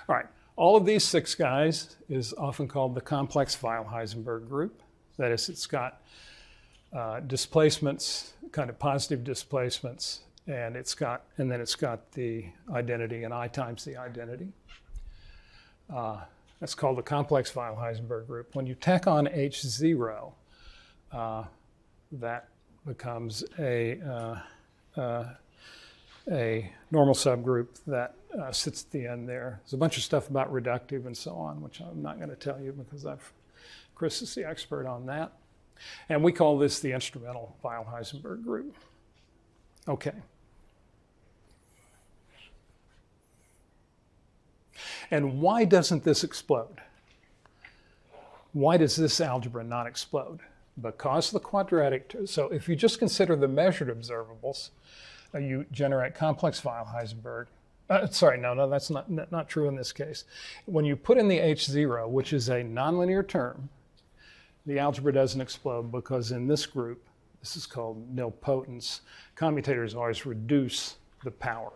All right. All of these 6 guys is often called the complex Weil-Heisenberg group. That is, it's got displacements, kind of positive displacements, and then it's got the identity and I times the identity. That's called the complex Weil-Heisenberg group. When you tack on H0, that becomes a normal subgroup that sits at the end there. There's a bunch of stuff about reductive and so on, which I'm not going to tell you because Chris is the expert on that. And we call this the instrumental Weil-Heisenberg group. Okay. And why doesn't this explode? why does this algebra not explode? Because the quadratic, so if you just consider the measured observables, you generate complex file Heisenberg. Sorry, no, that's not true in this case. When you put in the H0, which is a nonlinear term, the algebra doesn't explode because in this group, this is called nilpotence, commutators always reduce the power.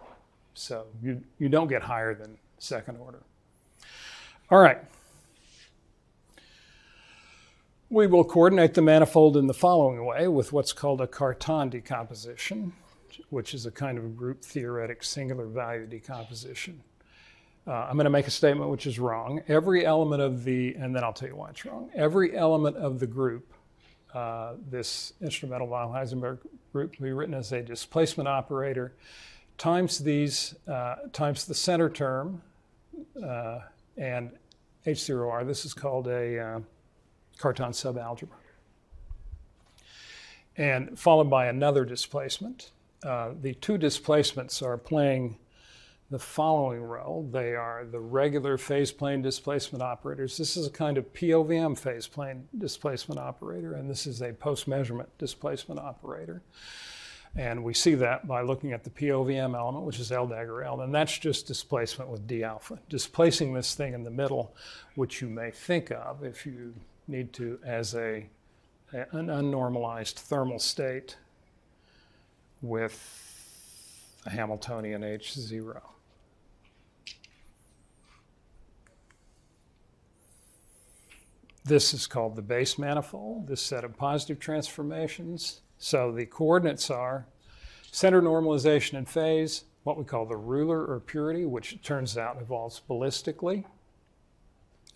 So you don't get higher than second order. All right. We will coordinate the manifold in the following way with what's called a Carlton decomposition, which is a kind of group theoretic singular value decomposition. I'm going to make a statement which is wrong. Every element of the, and then I'll tell you why it's wrong. Every element of the group, this instrumental von Heisenberg group, will be written as a displacement operator times these, times the center term and H0R. This is called a Carlton subalgebra. And followed by another displacement. The two displacements are playing the following role. They are the regular phase plane displacement operators. This is a kind of POVM phase plane displacement operator, and this is a post-measurement displacement operator. And we see that by looking at the POVM element, which is L dagger L, and that's just displacement with d alpha, displacing this thing in the middle, which you may think of if you need to as an unnormalized thermal state with a Hamiltonian H0. This is called the base manifold, this set of positive transformations. So the coordinates are center normalization in phase, what we call the ruler or purity, which it turns out evolves ballistically.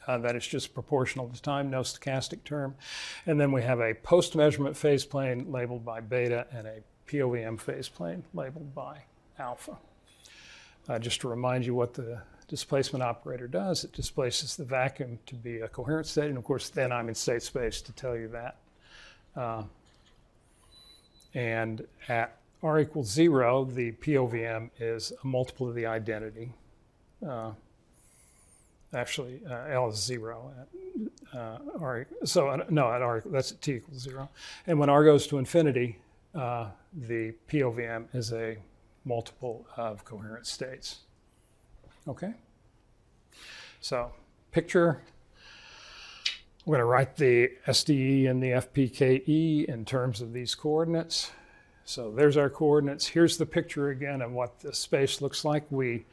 That is just proportional to time, no stochastic term. And then we have a post-measurement phase plane labeled by beta and a POVM phase plane labeled by alpha. Just to remind you what the displacement operator does, it displaces the vacuum to be a coherent state, and of course then I'm in state space to tell you that. And at r equals 0, the POVM is a multiple of the identity. Actually, L is 0 at R. So no, at R, that's at t equals 0. And when R goes to infinity, the POVM is a multiple of coherent states. Okay? So picture, we're going to write the SDE and the FPKE in terms of these coordinates. So there's our coordinates. Here's the picture again of what the space looks like. We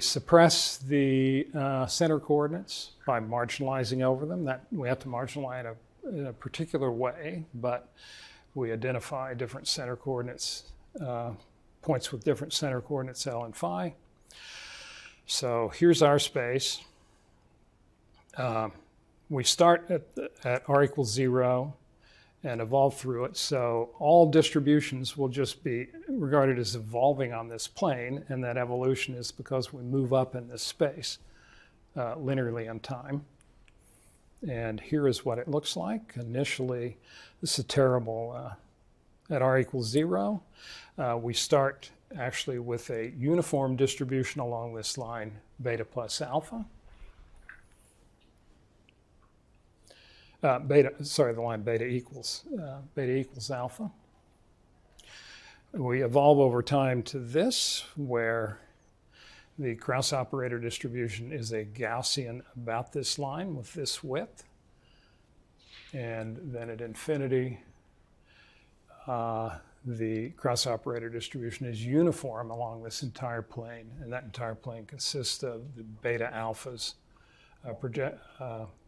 suppress the center coordinates by marginalizing over them. That we have to marginalize in a particular way, but we identify different center coordinates, points with different center coordinates L and phi. So here's our space. We start at r equals 0 and evolve through it. So all distributions will just be regarded as evolving on this plane, and that evolution is because we move up in this space linearly in time. And here is what it looks like. Initially, this is terrible. At r equals 0, we start actually with a uniform distribution along this line, beta plus alpha. The line beta equals alpha. We evolve over time to this, where the Kraus operator distribution is a Gaussian about this line with this width. And then at infinity, the Kraus operator distribution is uniform along this entire plane, and that entire plane consists of the beta alphas,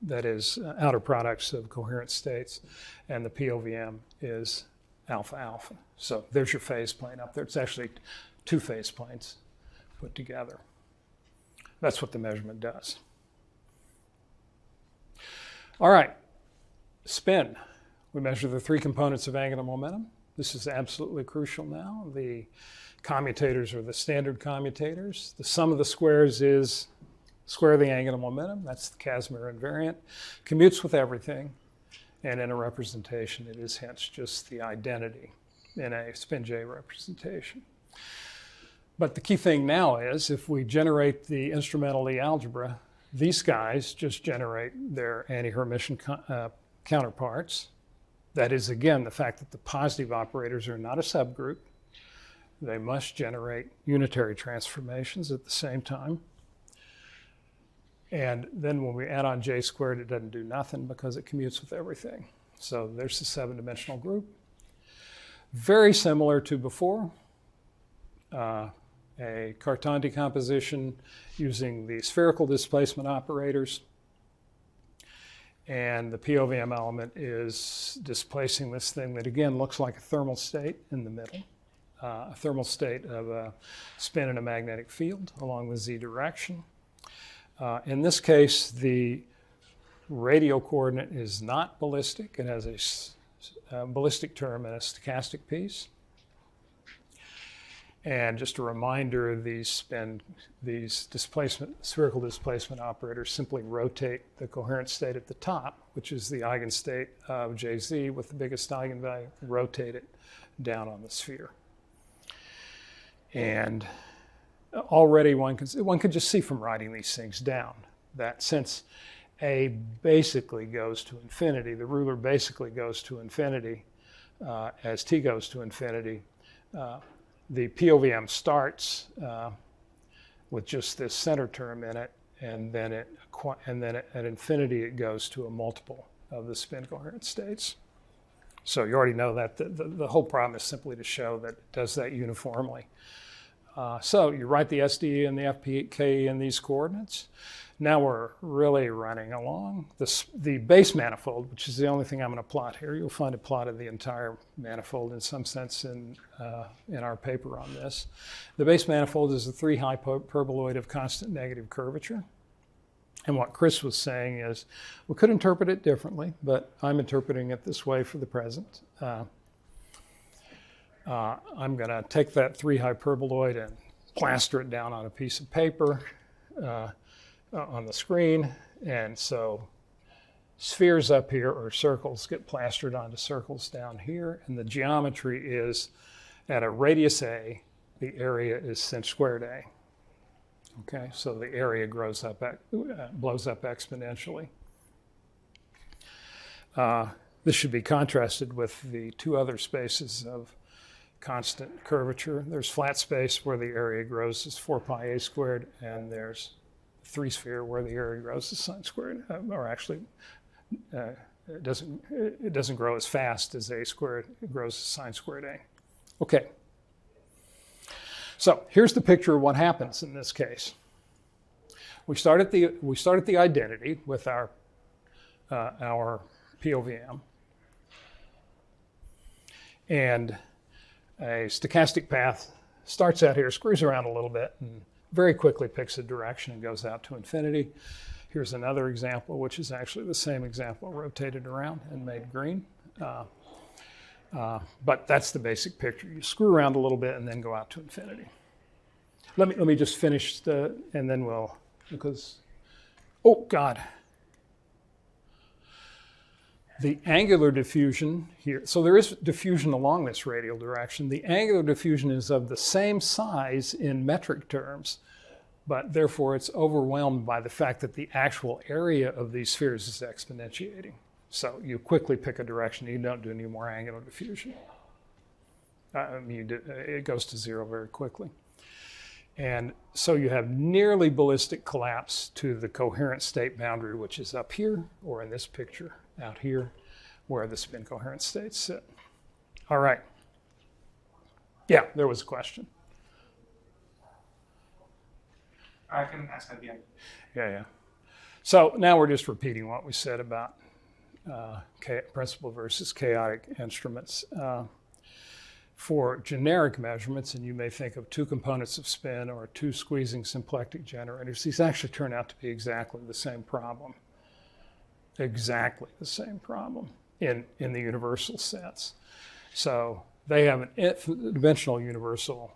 that is outer products of coherent states, and the POVM is alpha alpha. So there's your phase plane up there. It's actually two phase planes put together. That's what the measurement does. All right, spin. We measure the three components of angular momentum. This is absolutely crucial now. The commutators are the standard commutators. The sum of the squares is square of the angular momentum. That's the Casimir invariant. Commutes with everything. And in a representation, it is hence just the identity in a spin J representation. But the key thing now is if we generate the instrumental algebra, These guys just generate their anti-Hermitian counterparts. That is, again, the fact that the positive operators are not a subgroup. They must generate unitary transformations at the same time. And then when we add on j squared, it doesn't do nothing because it commutes with everything. So there's the 7-dimensional group. Very similar to before, a Cartan decomposition using the spherical displacement operators. And the POVM element is displacing this thing that, again, looks like a thermal state in the middle, a thermal state of a spin in a magnetic field along the z direction. In this case, the radial coordinate is not ballistic. It has a ballistic term and a stochastic piece. And just a reminder, these spherical displacement operators simply rotate the coherent state at the top, which is the eigenstate of Jz with the biggest eigenvalue, rotate it down on the sphere. And already one could just see from writing these things down that since A basically goes to infinity, the ruler basically goes to infinity as t goes to infinity, the POVM starts with just this center term in it, and then at infinity it goes to a multiple of the spin coherent states. So you already know that the whole problem is simply to show that it does that uniformly. So you write the SDE and the FPK in these coordinates. Now we're really running along. The base manifold, which is the only thing I'm going to plot here, you'll find a plot of the entire manifold in some sense in our paper on this. The base manifold is a 3 hyperboloid of constant negative curvature. And what Chris was saying is we could interpret it differently, but I'm interpreting it this way for the present. I'm going to take that 3 hyperboloid and plaster it down on a piece of paper on the screen. And so spheres up here or circles get plastered onto circles down here. And the geometry is at a radius A, the area is sinh squared A. Okay, so the area blows up exponentially. This should be contrasted with the 2 other spaces of constant curvature. There's flat space where the area grows as 4 pi a squared, and there's 3 sphere where the area grows as sine squared, or actually it doesn't grow as fast as a squared, it grows as sine squared a. Okay. So here's the picture of what happens in this case. We start at the identity with our POVM, and a stochastic path starts out here, screws around a little bit, and very quickly picks a direction and goes out to infinity. Here's another example, which is actually the same example rotated around and made green. But that's the basic picture. You screw around a little bit and then go out to infinity. Let me just finish and then we'll, because, oh God. The angular diffusion here, so there is diffusion along this radial direction. The angular diffusion is of the same size in metric terms, but therefore it's overwhelmed by the fact that the actual area of these spheres is exponentiating. So you quickly pick a direction, you don't do any more angular diffusion. It goes to 0 very quickly. And so you have nearly ballistic collapse to the coherent state boundary, which is up here, or in this picture, out here, where the spin coherent states sit. All right. Yeah, there was a question. I can ask at the end. Yeah. So now we're just repeating what we said about principal versus chaotic instruments. For generic measurements, and you may think of 2 components of spin or 2 squeezing symplectic generators, these actually turn out to be exactly the same problem. Exactly the same problem in the universal sense. So they have an dimensional universal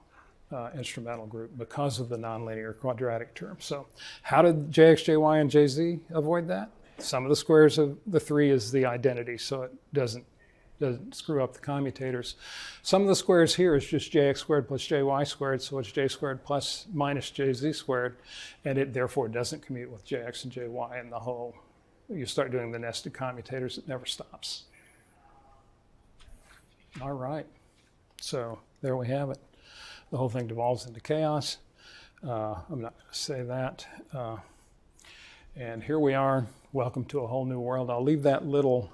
instrumental group because of the nonlinear quadratic term. So how did Jx, Jy, and Jz avoid that? Some of the squares of the 3 is the identity, so it doesn't doesn't screw up the commutators. Some of the squares here is just jx squared plus jy squared, so it's j squared plus minus jz squared, and it therefore doesn't commute with jx and jy, and the whole, you start doing the nested commutators, it never stops. All right, so there we have it. The whole thing devolves into chaos. I'm not going to say that. And here we are. Welcome to a whole new world. I'll leave that little,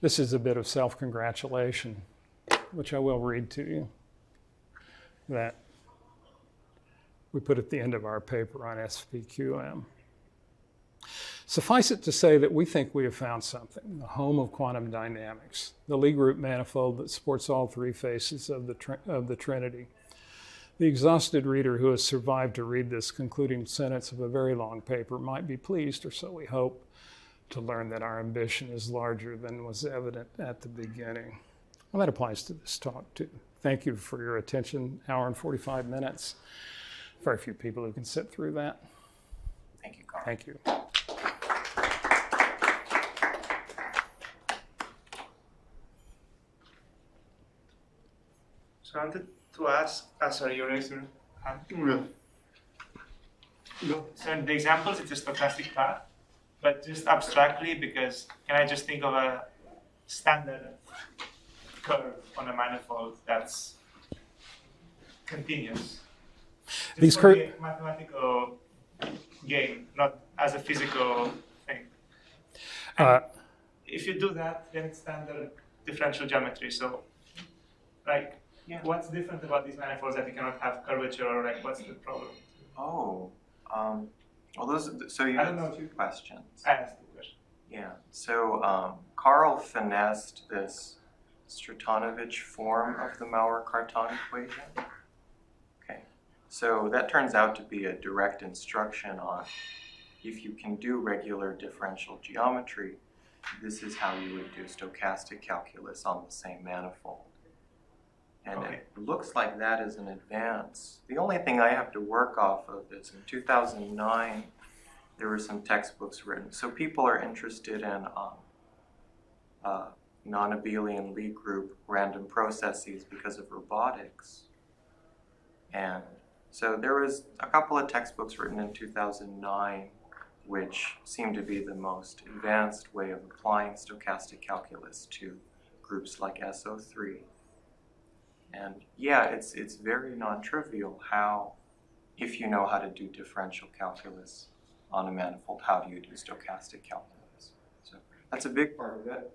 this is a bit of self-congratulation, which I will read to you, that we put at the end of our paper on SPQM. Suffice it to say that we think we have found something, the home of quantum dynamics, the Lie group manifold that supports all three faces of the Trinity. The exhausted reader who has survived to read this concluding sentence of a very long paper might be pleased, or so we hope, to learn that our ambition is larger than was evident at the beginning. Well, that applies to this talk too. Thank you for your attention. Hour and 45 minutes. Very few people who can sit through that. Thank you, Carl. Thank you. So I wanted to ask, sorry, you raised your hand? So in the examples, it's a stochastic path, but just abstractly, because can I just think of a standard curve on a manifold that's continuous? These for the mathematical game, not as a physical thing. If you do that, then it's standard differential geometry. So, like, what's different about these manifolds that you cannot have curvature, or like, what's the problem? Oh, well, those. So you have two questions. I asked the question. Yeah. So Carl finessed this Stratonovich form of the Maurer-Cartan equation. Okay. So that turns out to be a direct instruction on if you can do regular differential geometry, this is how you would do stochastic calculus on the same manifold. And it looks like that is an advance. The only thing I have to work off of is in 2009, there were some textbooks written. So people are interested in non-abelian Lie group random processes because of robotics. And so there was a couple of textbooks written in 2009 which seemed to be the most advanced way of applying stochastic calculus to groups like SO3. And yeah, it's very non-trivial how, if you know how to do differential calculus on a manifold, how do you do stochastic calculus? So that's a big part of it.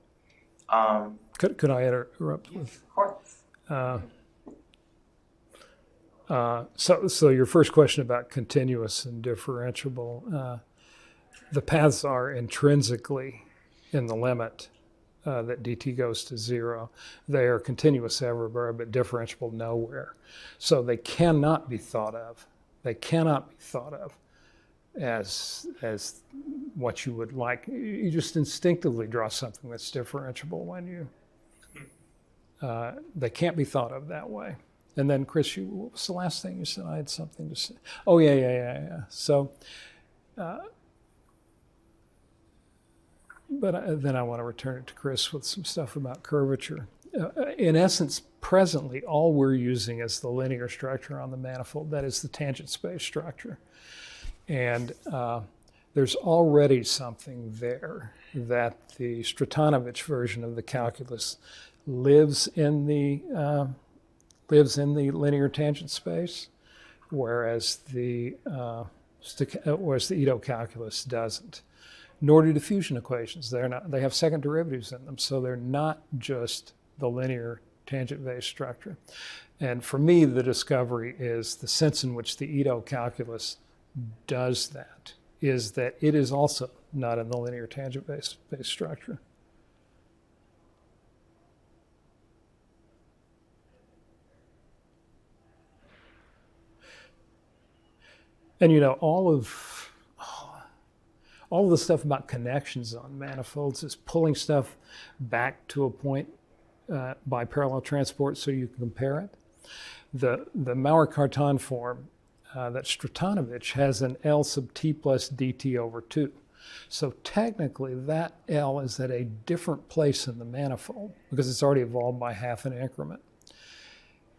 Could I interrupt with? Of course. So your first question about continuous and differentiable, the paths are intrinsically in the limit that dt goes to 0. They are continuous everywhere, but differentiable nowhere. So they cannot be thought of. They cannot be thought of as what you would like. You just instinctively draw something that's differentiable when you. They can't be thought of that way. And then, Chris, what was the last thing you said? I had something to say. Oh, yeah. So. But then I want to return it to Chris with some stuff about curvature. In essence, presently, all we're using is the linear structure on the manifold. That is the tangent space structure. And there's already something there that the Stratonovich version of the calculus lives in the linear tangent space, whereas the Ito calculus doesn't. Nor do diffusion equations. They have second derivatives in them, so they're not just the linear tangent-based structure. And for me, the discovery is the sense in which the Ito calculus does that, is that it is also not in the linear tangent-based structure. And you know, all of the stuff about connections on manifolds is pulling stuff back to a point by parallel transport so you can compare it. The Maurer-Cartan form that Stratonovich has an L sub t plus dt over 2. So technically, that L is at a different place in the manifold because it's already evolved by half an increment.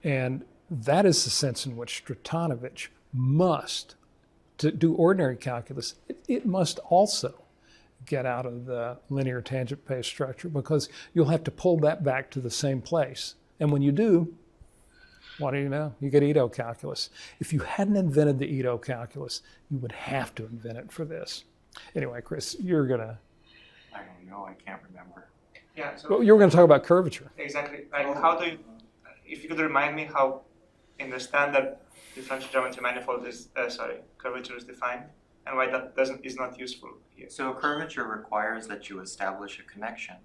And that is the sense in which Stratonovich must, to do ordinary calculus, it must also get out of the linear tangent-based structure because you'll have to pull that back to the same place. And when you do, what do you know? You get Ito calculus. If you hadn't invented the Ito calculus, you would have to invent it for this. Anyway, Chris, you're going to... I don't know, I can't remember. Yeah, so Well, you were going to talk about curvature. exactly. Like, how do you, if you could remind me how in the standard differential geometry manifold is, curvature is defined, and why that is not useful here. So curvature requires that you establish a connection.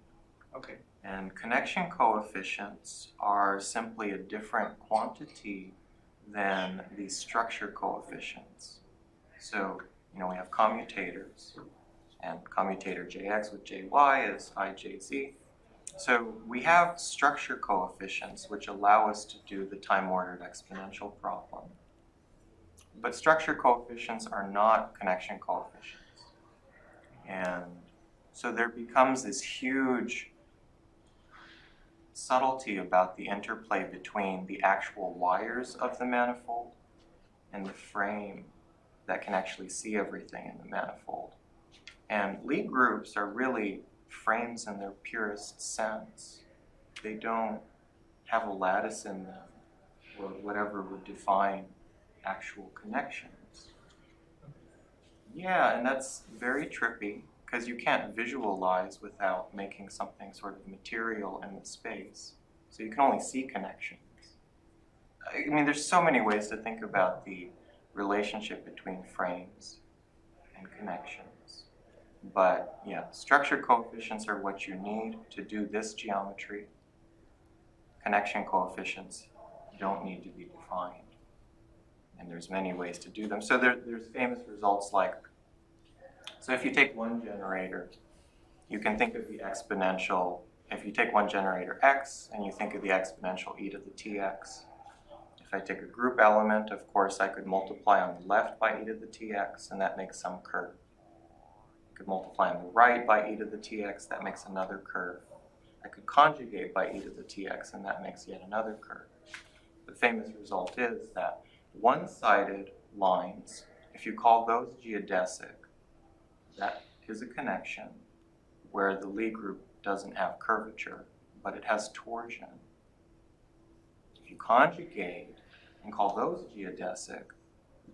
Okay. And connection coefficients are simply a different quantity than the structure coefficients. So, you know, we have commutators, and commutator Jx with Jy is Ijz. So we have structure coefficients which allow us to do the time-ordered exponential problem. But structure coefficients are not connection coefficients. And so there becomes this huge subtlety about the interplay between the actual wires of the manifold and the frame that can actually see everything in the manifold. And Lie groups are really frames in their purest sense. They don't have a lattice in them or whatever would define actual connections. Yeah, and that's very trippy because you can't visualize without making something sort of material in the space. So you can only see connections. I mean, there's so many ways to think about the relationship between frames and connections. But yeah, structure coefficients are what you need to do this geometry. Connection coefficients don't need to be defined. And there's many ways to do them. So there's famous results like, so if you take one generator, you can think of the exponential, if you take one generator x and you think of the exponential e to the tx. If I take a group element, of course, I could multiply on the left by e to the tx, and that makes some curve. I could multiply on the right by e to the tx, that makes another curve. I could conjugate by e to the tx, and that makes yet another curve. The famous result is that one-sided lines, if you call those geodesic, that is a connection where the Lie group doesn't have curvature, but it has torsion. If you conjugate and call those geodesic,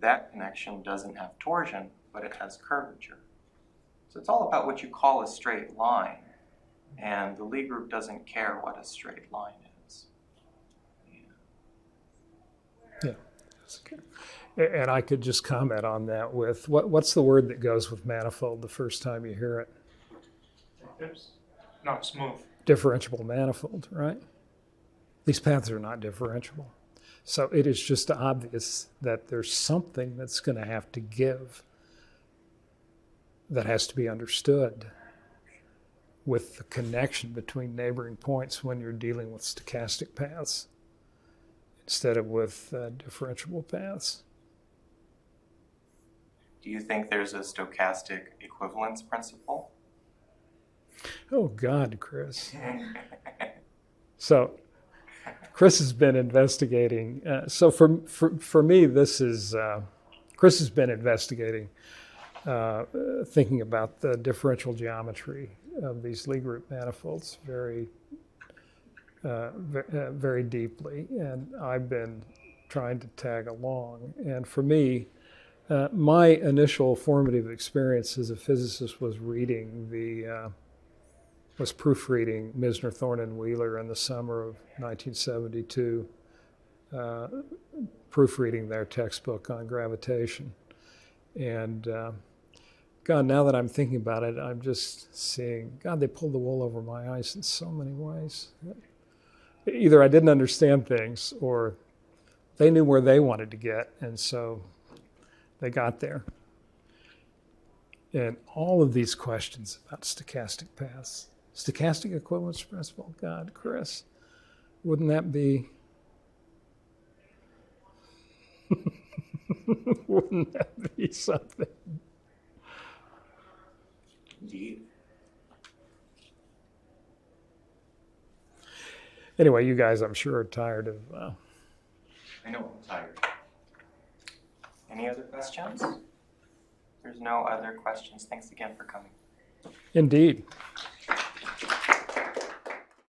that connection doesn't have torsion, but it has curvature. So it's all about what you call a straight line, and the Lie group doesn't care what a straight line is. Yeah, that's okay. And I could just comment on that with, what's the word that goes with manifold the first time you hear it? No, smooth. Differentiable manifold, right? These paths are not differentiable. So it is just obvious that there's something that's going to have to give that has to be understood with the connection between neighboring points when you're dealing with stochastic paths instead of with differentiable paths. Do you think there's a stochastic equivalence principle? Oh, God, Chris. So Chris has been investigating. So for me, this is, Chris has been investigating, thinking about the differential geometry of these Lie group manifolds very deeply. And I've been trying to tag along. And for me, my initial formative experience as a physicist was proofreading Misner, Thorne, and Wheeler in the summer of 1972, proofreading their textbook on gravitation. And God, now that I'm thinking about it, I'm just seeing, God, they pulled the wool over my eyes in so many ways. Either I didn't understand things or they knew where they wanted to get, and so they got there. And all of these questions about stochastic paths, stochastic equivalence principle, God, Chris, wouldn't that be, wouldn't that be something? Anyway, you guys, I'm sure, are tired of. I know I'm tired. Any other questions? There's no other questions. Thanks again for coming. Indeed.